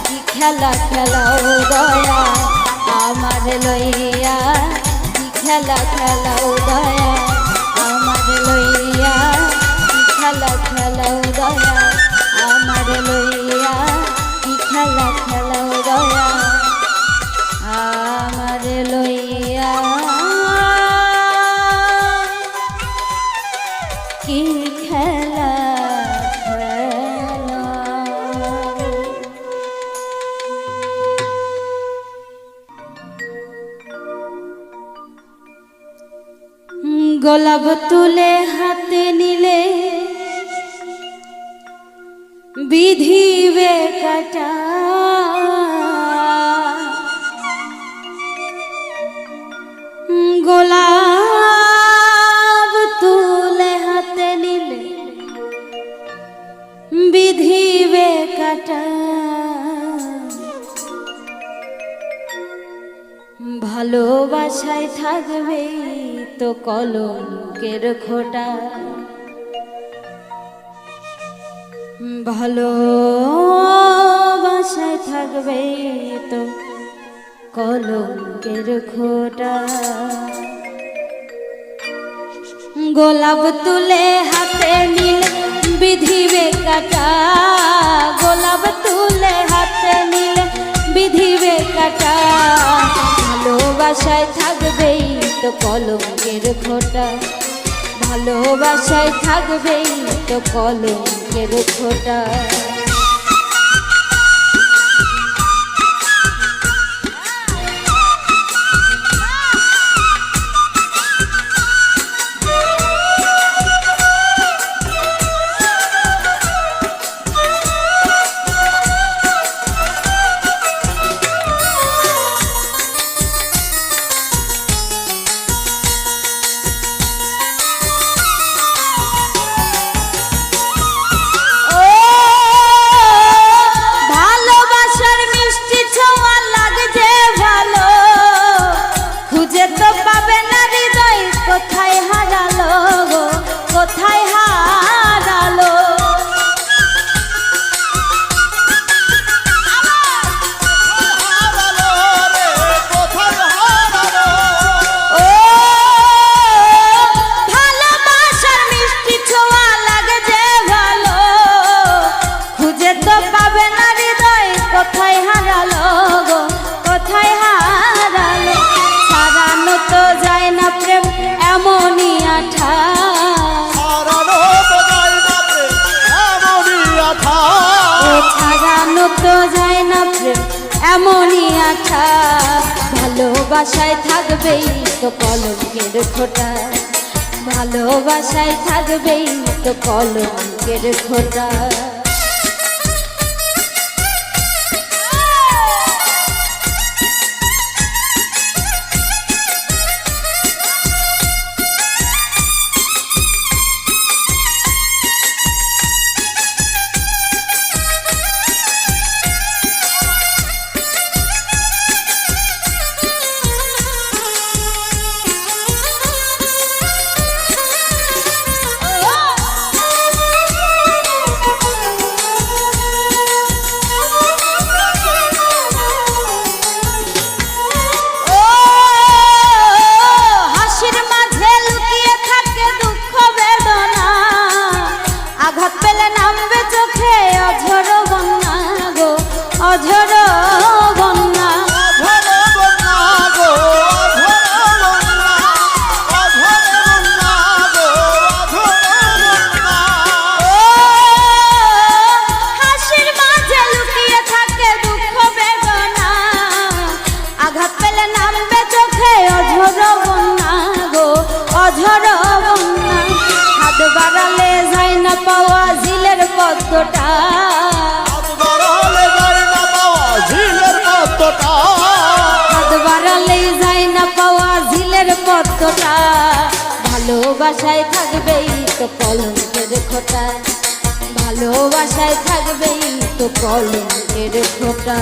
কি খেলা খেলাও দয়া, আমার লইয়া কি খেলা খেলাও দয়া, আমার লইয়া কি খেলা খেলাও দয়া, আমার লইয়া কি খেলা খেলাও। দয়া আমার লইয়া কি খেলা খেলা। গোলাপ তুলে হাতে নিলে বিধিবে কাটা, গোলাপ তুলে হাতে নিলে বিধিবে কাটা, ভালোবাসায় থাকবে তো কলঙ্কের খোঁটা, ভালোবাসায় থাকবে তো কলঙ্কের খোঁটা। গোলাপ তুলে হাতে নিলে বিধিবে কাটা, গোলাপ তুলে হাতে নিলে বিধিবে কাটা, ভালোবাসায় থাকবেই তো কলঙ্কের খোঁটা, ভালোবাসায় থাকবেই তো কলঙ্কের খোঁটা। তো যায় না প্রেম এমনই আঠা, ভালোবাসায় থাকবেই তো কলঙ্কের খোঁটা, ভালোবাসায় থাকবেই তো কলঙ্কের খোঁটা। অঝর বন্যা, হাসির মাঝে লুকিয়ে থাকে দুঃখ বেদনা, আঘাত পেলে নামবে চোখে অঝর বন্যা গো অঝর বন্যা। হাত বাড়ালে যায় না পাওয়া ঝিলের পদ্মটা, হাত বাড়ালেই যায় না পাওয়া ঝিলের পদ্মটা, ভালোবাসায় থাকবেই তো কলঙ্কের খোঁটা, ভালোবাসায় থাকবেই তো কলঙ্কের খোঁটা।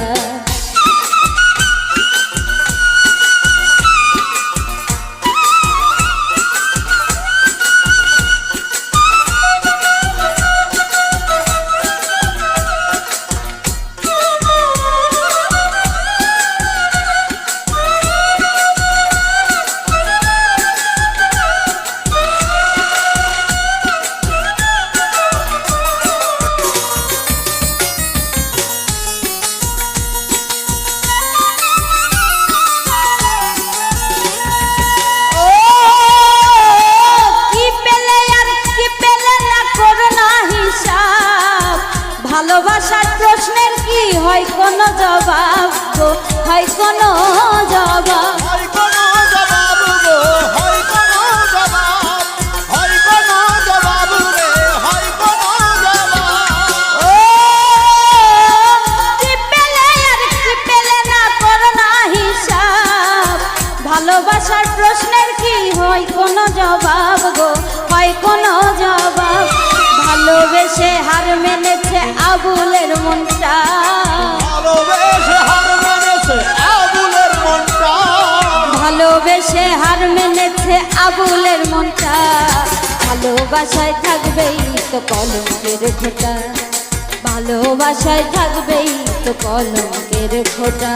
জবাব গো, হয় কোনো জবাব। ভালোবেসে হার মেনেছে আবুলের মনটা, ভালোবেসে হার মেনেছে আবুলের মনটা, ভালোবেসে হার মেনেছে আবুলের মনটা। ভালোবাসায় থাকবেই তো কলঙ্কের খোঁটা, ভালোবাসায় থাকবেই তো কলঙ্কের খোঁটা।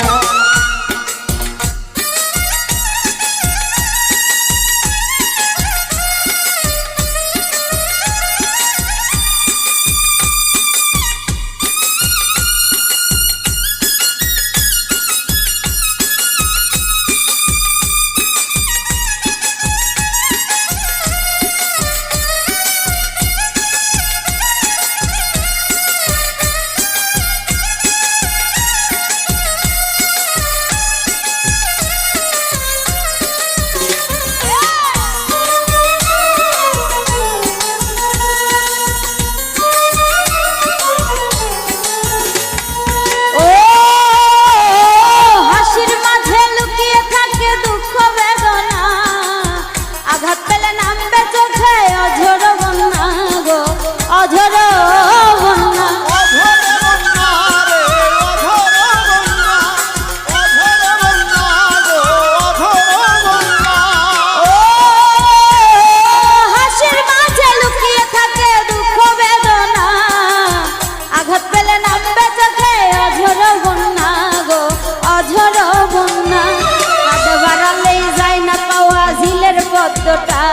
পদ্মটা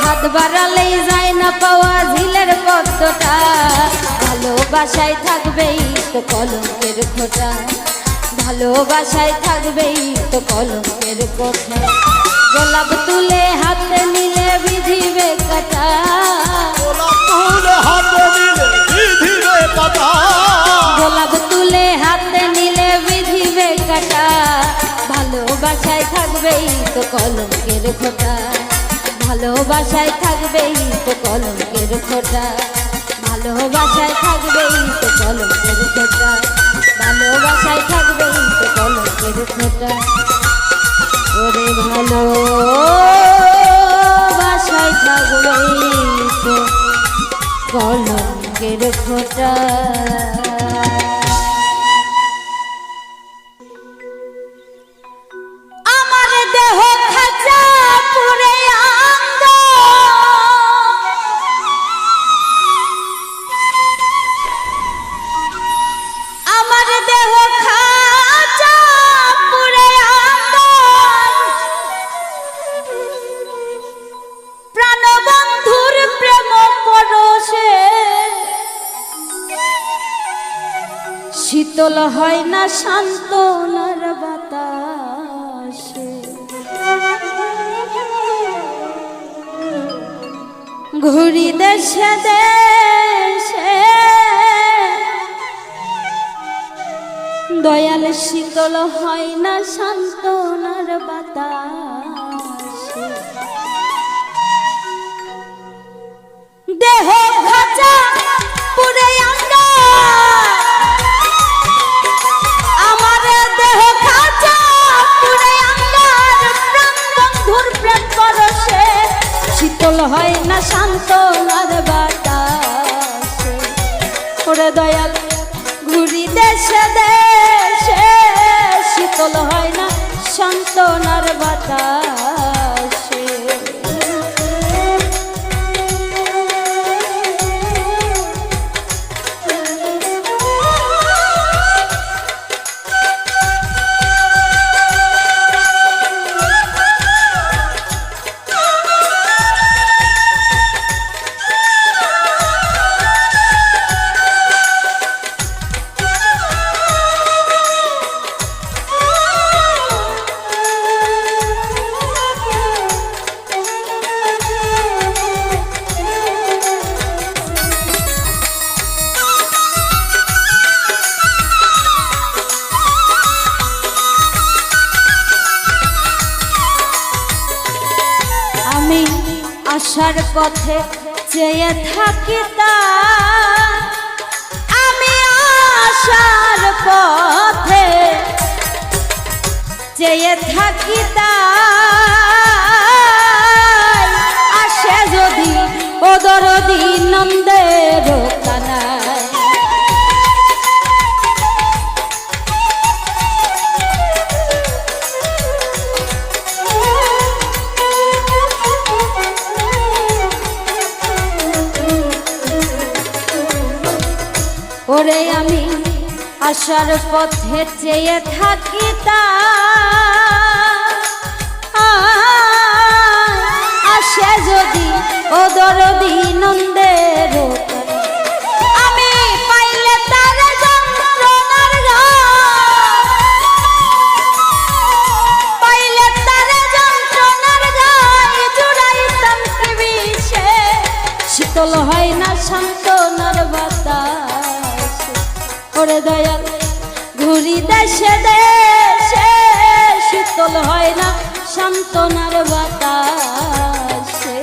হাত বাড়ালেই যায় না পাওয়া ঝিলের পদ্মটা। ভালোবাসায় থাকবেই তো কলঙ্কের খোঁটা, ভালোবাসায় থাকবেই তো কলঙ্কের খোঁটা। গোলাপ তুলে হাতে নিলে বিধিবে কাটা, গোলাপ তুলে হাতে নিলে বিধিবে কাটা, গোলাপ তুলে হাতে নিলে বিধিবে কাটা। ভালোবাসায় থাকবেই তো কলঙ্কের খোঁটা, ভালোবাসায় থাকবেই তো কলঙ্কের খোঁটা, ভালোবাসায় থাকবেই তো কলঙ্কের খোঁটা, ভালোবাসায় থাকবেই তো কলঙ্কের খোঁটা। ওরে ভালোবাসায় থাকবেই তো কলঙ্কের খোঁটা। আমার দেহ খাঁচা পুরে আঙ্গ, আমার দেহ খাঁচা পুরে আঙ্গ, প্রাণবন্ধুর প্রেম পরশে শীতল হয় না সান্ত্বনার বাতাসে। ঘুরি দেশে দেশে দয়াল শীতল হয় না সান্ত্বনার বাতাসে। দেহ খাঁচা পুরে আঙ্গা, আমার দেহ খাঁচা পুরে আঙ্গার, প্রাণ বন্ধুর প্রেম পরশে শীতল হয় না সান্ত্বনার বাতাসে। ওরে দয়াল ঘুরি দেশে দেশে শীতল হয় না সান্ত্বনার বাতাসে। আশার পথে চেয়ে থাকি তা, আমি আশার পথে থাকি তাই আসে যদি ও দরদি নন্দের কানায়। ওরে আমি আসার পথে চেয়ে থাকি আসে যদি ও দরদি নন্দের আমি পাইলে তার যন্ত্রণার পাইলে তার যন্ত্রণার গায় জুড়াইতাম কি বিষে শীতল হয় না সান্ত্বনার বাতাস। ওরে দয়াল ঘুরি দেশে দেশে শীতল হয় না সান্ত্বনার বাতাসে।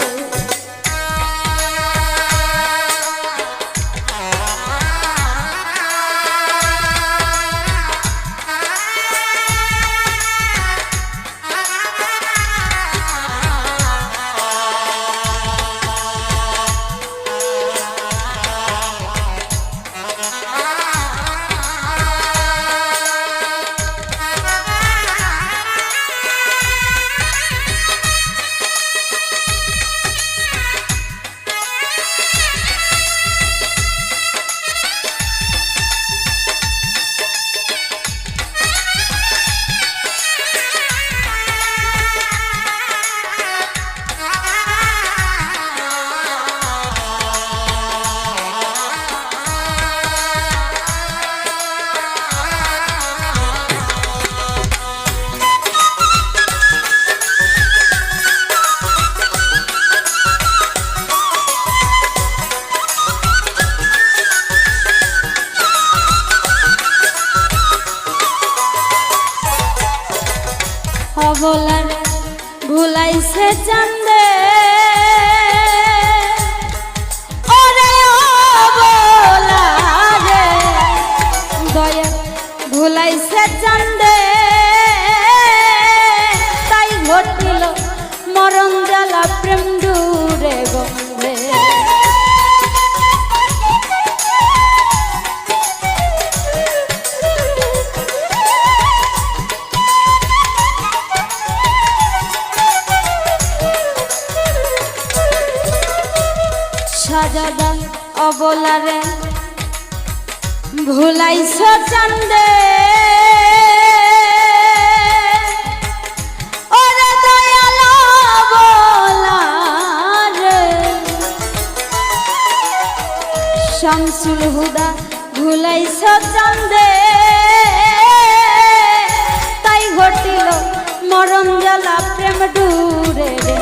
অবলার ভুলাইছে চান্দে ওরে অবলারে দয়া ভুলাইছে চান্দে তাই ঘটিল মরণ জ্বালা প্রেম দূরে গন্ধে। সাজাদা অবলারে ভুলাইছ চান্দে ওরে দয়াল অবলারে শামসুল হুদা ভুলাইছ চান্দে তাই ঘটিল মরণ জ্বালা প্রেম ডুরে রে।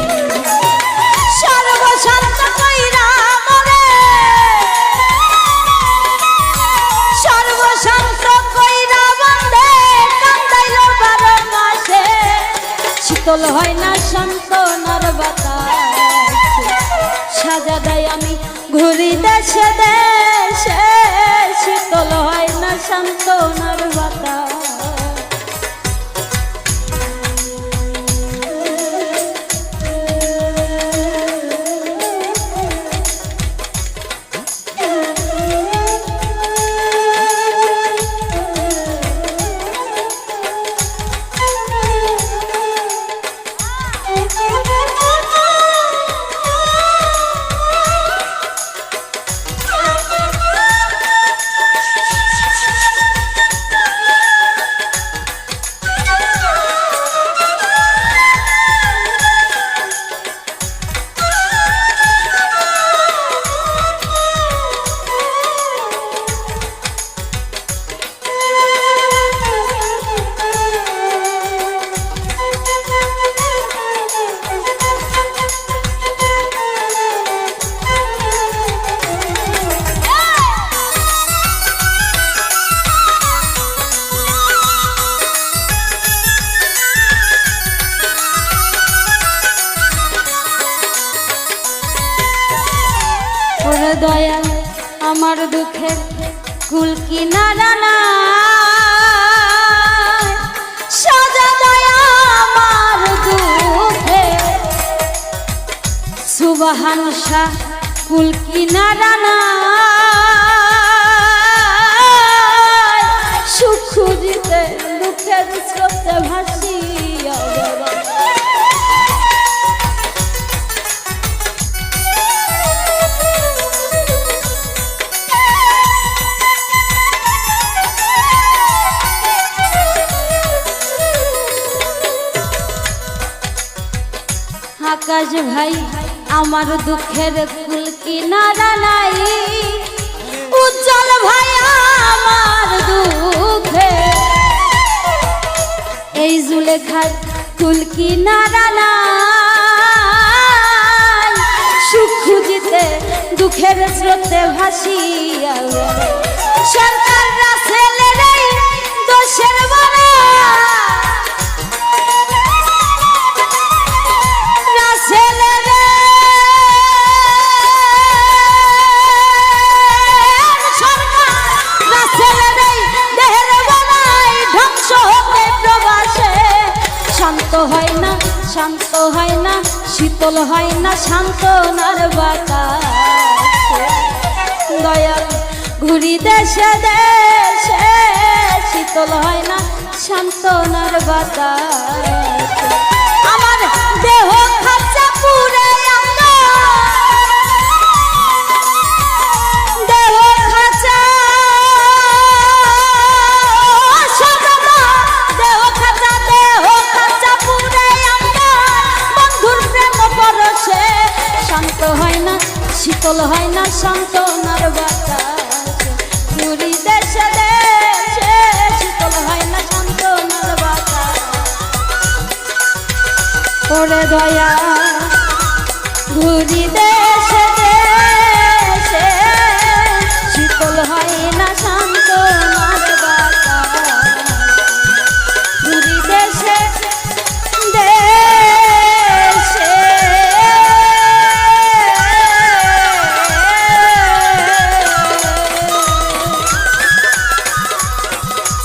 সর্বশান্ত কইরা মরে সর্বশান্ত কইরা বন্ধে কান্দাইল 12 মাসে শীতল হয় না সান্ত্বনার বাতাস। সাজাদাই আমি ঘুরি দেশে দেশে শীতল হয় না সান্ত্বনার বাতাস। দয়াল আমার দুঃখের কুল কিনারা না সাজা দয়া আমার দুঃখে সুবহান শাহ কুল কিনারা নাই সুখ খুঁজিতে দুঃখের স্রোতে ভাসিয়া বেড়াই। আকাশ ভাই আমার দুঃখের কুল কিনারা নাই উজ্জ্বল ভাই আমার দুঃখে এই জুলেখার কুল কিনারা নাই সুখ খুঁজিতে দুঃখের স্রোতে ভাসিয়া বেড়াই। সরকাররা ছেলেরাই দোষের বড় শান্ত হয় না শীতল হয় না সান্ত্বনার বাতাস দয়াল ঘুরি দেশে দেশে শীতল হয় না সান্ত্বনার বাতাস আমার দেহ খাঁচা পুরে শীতল হয় না সান্ত্বনার বাতাস ঘুরি দেশে দেশে শীতল হয় না সান্ত্বনার বাতাস ওরে দয়া ঘুরি দেশে দেশে শীতল হয় না সান্ত্বনার বাতাস ঘুরি দেশে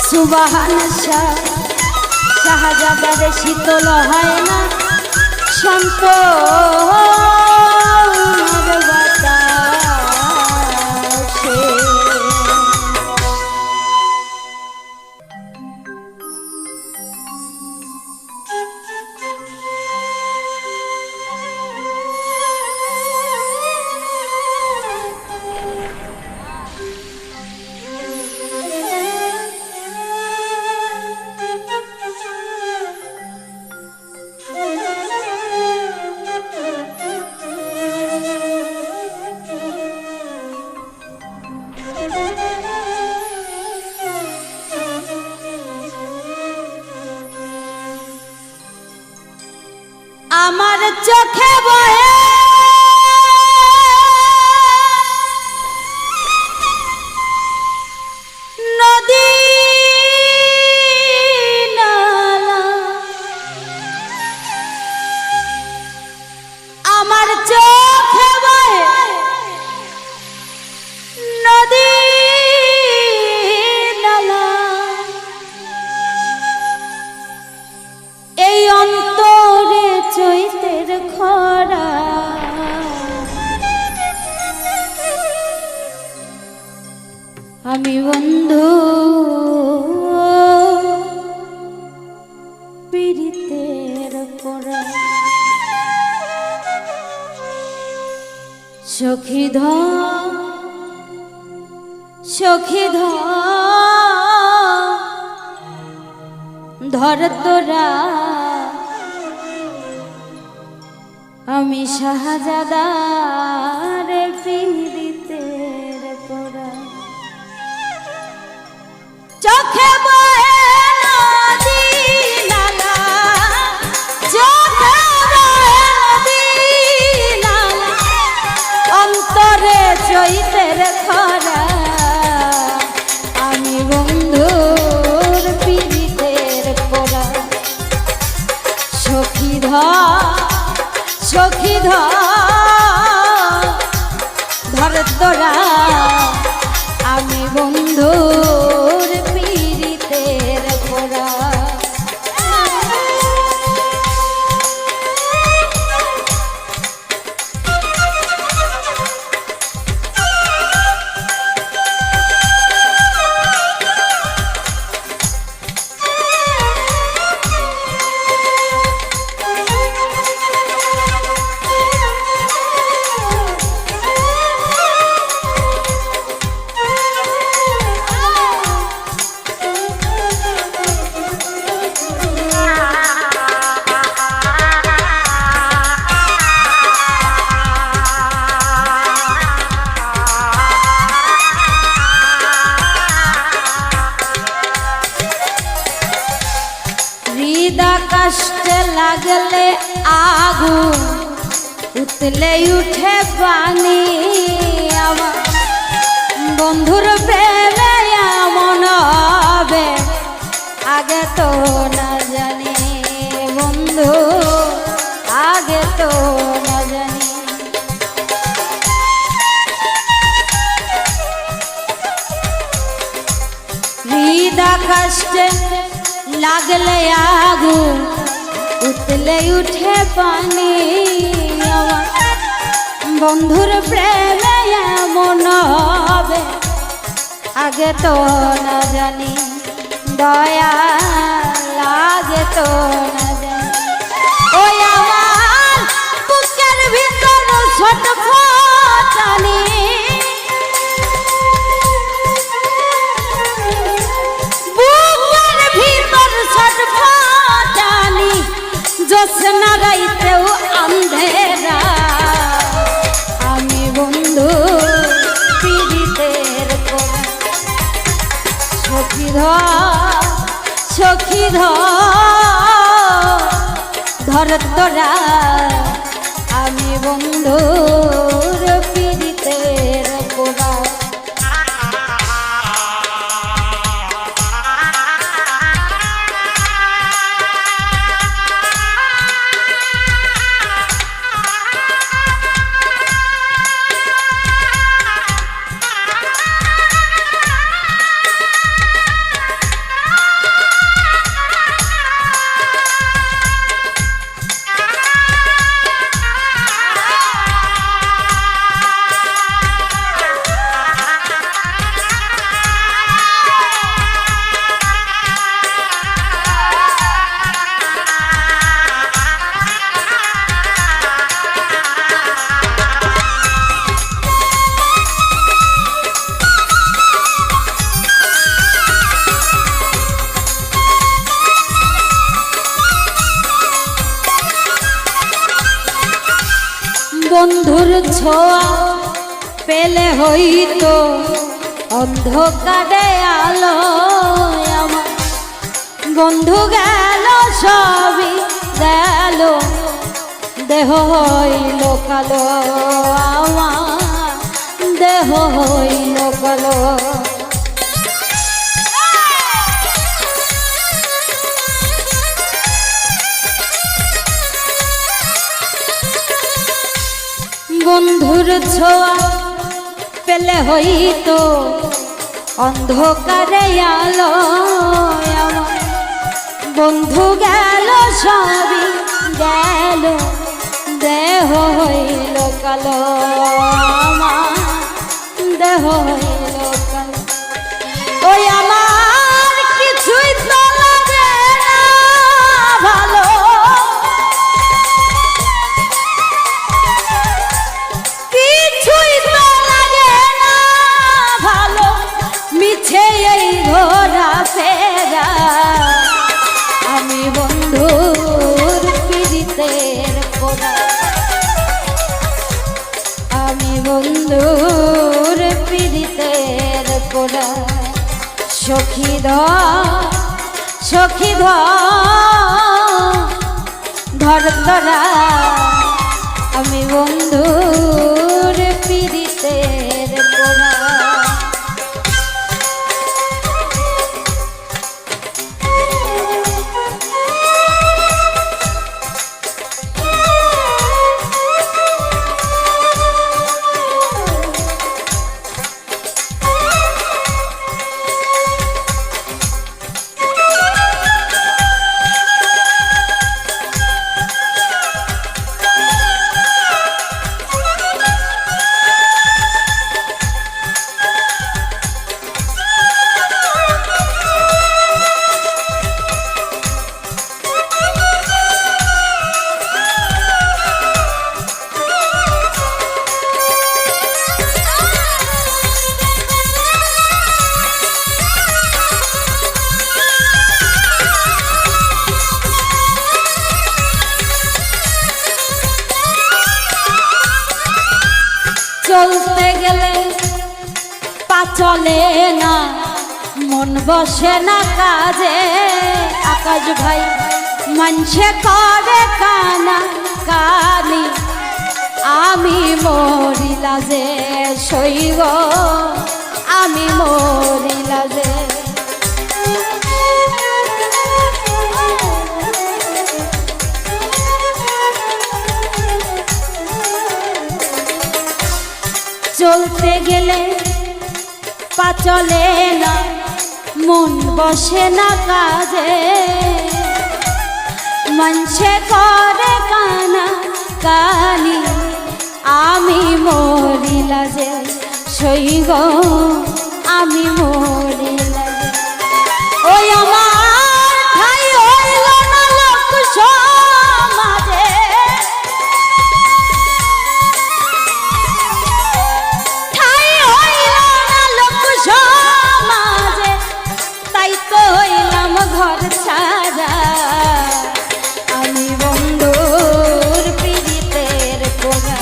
সুবহান শাহ শাহজাদার শীতল হয় না সান্ত্বনার বাতাসে আমার চোখে বহে নদী নালা আমার চোখে বহে নদী নালা এই অন্তরে চৈতের খরা আমি বন্ধু পীড়িতের পরা সখী ধর তোরা আমি শাহজাদার পীড়িতের পরা চোখে বহে নদী নালা চোখে বহে নদী নালা অন্তরে চৈতের খরা আমি বন্ধুর পীড়িতের পরা সখী ধর তোরা আমি বন্ধুর পীড়িতের পরা লাগলে আগুন উতলে উঠে পানি আমার বন্ধুর প্রেমে এমন হবে আগে তো না জানি বন্ধু আগে তো না জানি হৃদাকাশে লাগলে আগুন উতলে উঠে পানি আমার বন্ধুর প্রেমে এমন হবে আগে তো না জানি দয়া লাগে তো না জানি ওই আমার বুকের ভিতর ছটফটানি বুকের ভিতর ছটফটানি জোছনা রাইতেও আন্ধেরা আমি বন্ধু পীড়িতের কোন সখী সখী ধর তোরা আমি বন্ধুর পীড়িতের কোনা বন্ধুর ছোঁয়া পেলে হইতো অন্ধকারে আলো আমার বন্ধু গেল সবই গেল দেহ হইল কালো আমার দেহ হইল কালো বন্ধুর ছোঁয়া পেলে হইতো অন্ধকারে আলো আমার বন্ধু গেল সবই গেল দেহ হইল কালো আমার দেহ হইল কালো ওই আমার কিছুই তো লাগে না ভালো আমি বন্ধুর পীড়িতের কোনা আমি বন্ধুর পীড়িতের কোনা সখী ধর তোরা আমি বন্ধুর পীড়িতের কোনা চলতে গেলে পা চলে না মন বসে না কাজে আকাশ ভাই মনসে করে কানা কানি আমি মরিলা যে শৈব আমি মরিলা যে চলতে গেলে পা চলে না মন বসে না কাজে মনসে করে কানা কানি আমি মরিলা যে সইগ আমি মরিলা যে ওই আমার ঠাই হইল না লোক সমাজে ঠাই হইল না লোক সমাজে তাই তো হইলাম ঘর ছাড়া আমি বন্ধুর পীড়িতের কোনা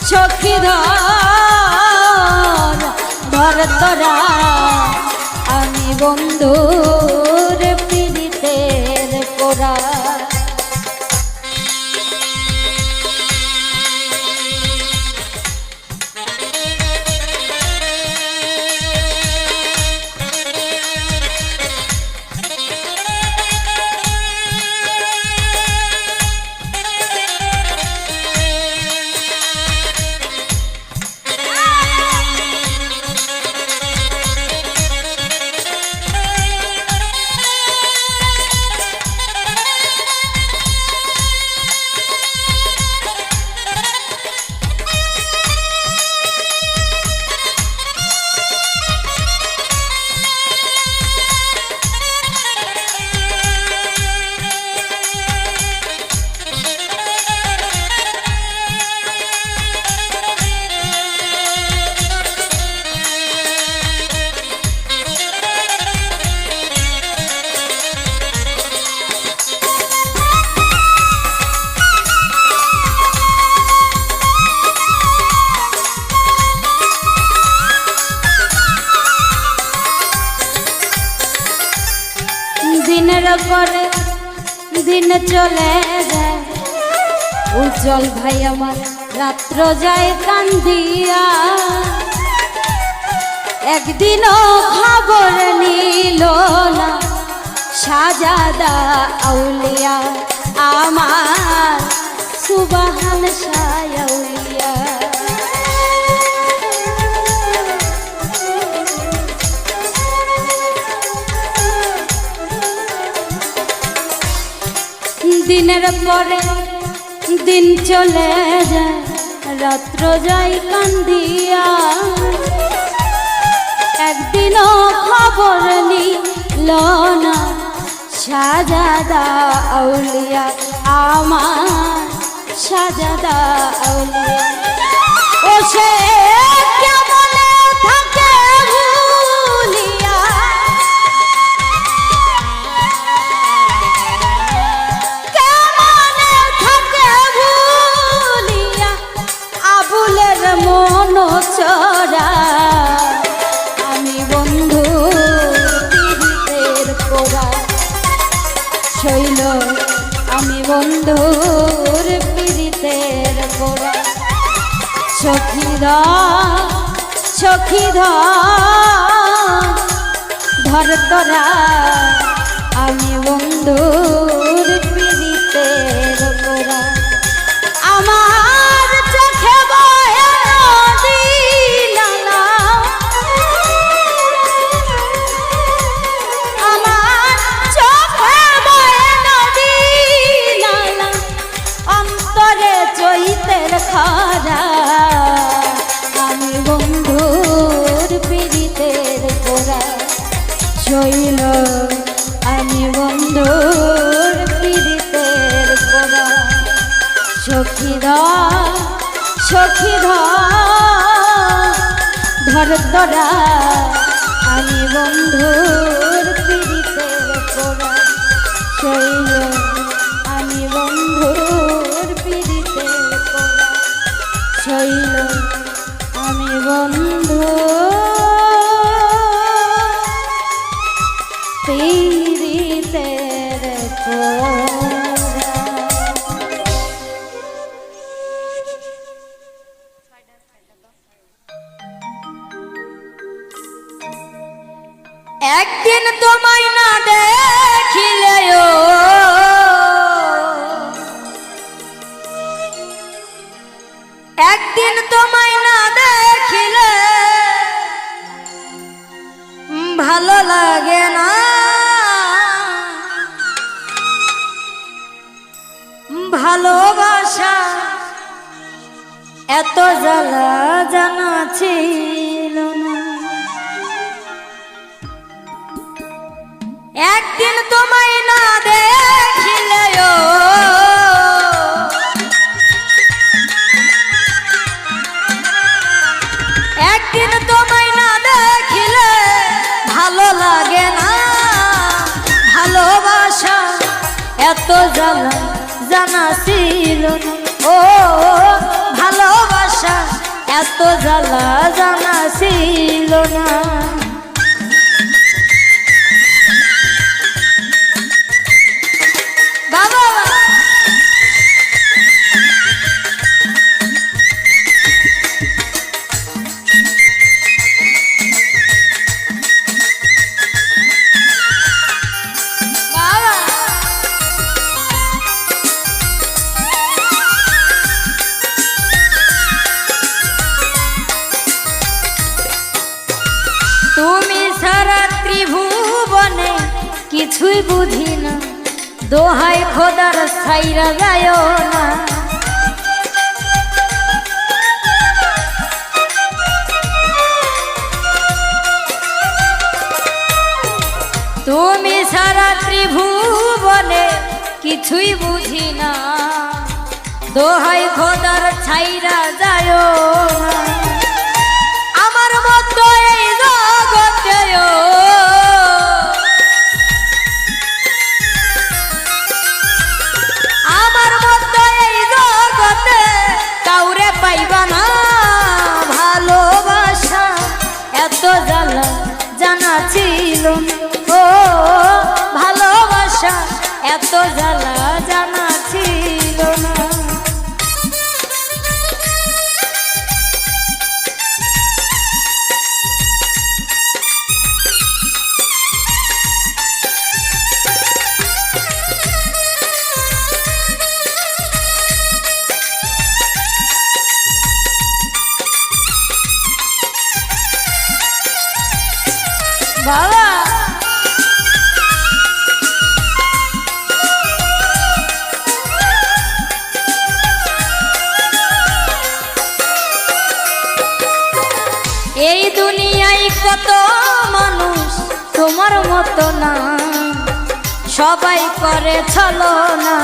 সখী ধর তোরা আমি বন্ধুর পীড়িতের কোরা দিনের পরে দিন চলে যায় উজ্জ্বল ভাই আমার রাত্র যায় কান্দিয়া একদিনও খবর নিল না সাজাদা আউলিয়া আমার সুবহান শায়াউলিয়া দিনের পরে দিন চলে যায় রাত্র যাই কান্দিয়া একদিনও খবর নিল না সাজাদা আউলিয়া আমার সাজাদা আউলিয়া ও সে কেমনে থাকে ভুলিয়া মন চরা আমি বন্ধু পীড়িতের কোরা শৈল আমি বন্ধুর পীড়িতের কোরা সখী ধর তোরা আমি বন্ধুর পীড়িতের কোরা আমার চোখে বয়ে নদী নালা আমার চোখে বয়ে নদী নালা অন্তরে চৈতের খারা আমি বন্ধুর পীড়িতের কোরা শৈল আমি বন্ধুর পীড়িতের কোরা সখী ধর তোরা আমি বন্ধুর পীড়িতের কোরা শৈল আমি বন্ধুর পীড়িতের কোরা শৈল আমি বন্ধু একদিন তোমায় না দেখিলেও একদিন তোমায় না দেখিলে ভালো লাগে না, ভালোবাসা এত জ্বালা জানা ছিল না। একদিন তোমায় না দেখিলেও একদিন তোমায় না দেখিলে ভালো লাগে না, ভালোবাসা এত জ্বালা জানা ছিল না। ও ভালোবাসা এত জ্বালা জানা ছিল না। বাবা তুমি সারা ত্রিভুবনে কিছুই বুঝি না, দোহাই খোদার ছাইরা যায় না। তুমি সারা ত্রিভুবনে কিছুই বুঝি না, দোহাই খোদার ছাইরা যায় না। আমার মতো এই জগতেও আমার মতো এই জগতে কাউরে পাইবা না, ভালোবাসা এত জ্বালা জানা ছিল না। ও ভালোবাসা এত জ্বালা জানা ছিল না। বাবা এই দুনিয়ায় কত মানুষ তোমার মতো না, সবাই করে ছলনা।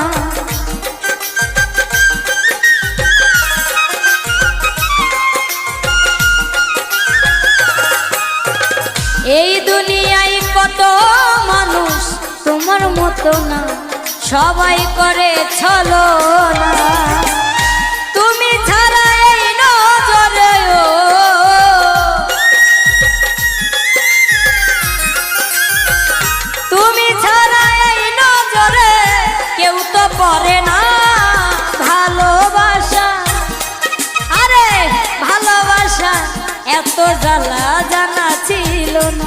এই দুনিয়ায় কত মানুষ তোমার মতো না, সবাই করে ছলনা। তুমি ছাড়া এই নজরেও তুমি ছাড়া এই নজরে কেউ তো পড়ে না, ভালোবাসা আরে ভালোবাসা এত জ্বালা জানা ছিল না।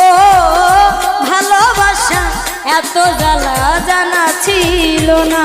ও ভালোবাসা এত জ্বালা জানা ছিল না।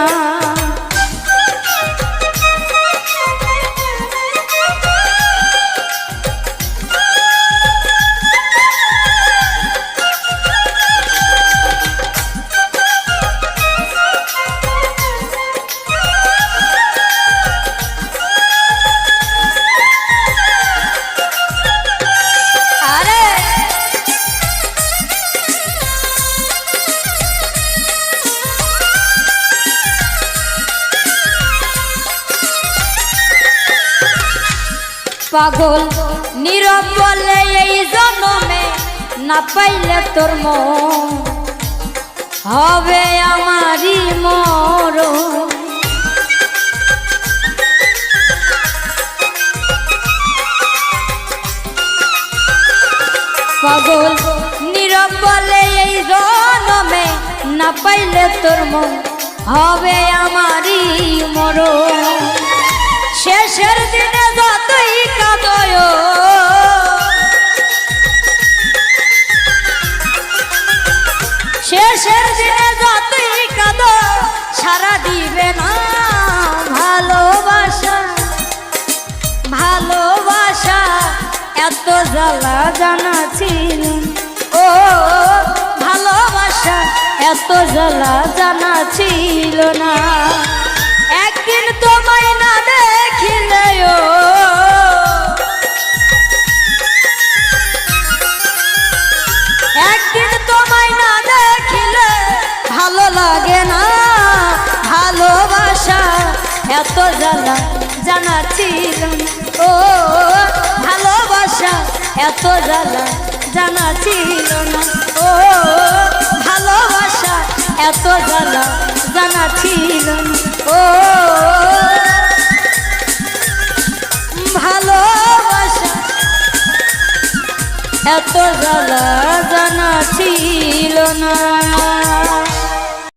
পাগল নীরব বলে এই জন্মে না পাইলে তোর মন হবে আমারই মরণ। পাগল নীরব বলে এই জন্মে না পাইলে তোর মন হবে আমারই মরণ। শেষের দিনে যতই কাঁদয় শেষের দিনে যতই কাঁদো সারা দিবে না ভালোবাসা। ভালোবাসা এত জ্বালা জানা ছিল ও ভালোবাসা এত জ্বালা জানা ছিল না। একদিন তোমায় না দেখিলে একদিন তোমায় না দেখিলে ভালো লাগে না। ভালোবাসা এত জ্বালা জানা ছিল ও ভালোবাসা এত জ্বালা জানা ছিল না ও ভালোবাসা এত জ্বালা জানা ছিল ও ভালোবাসা এত জ্বালা জানা ছিল না।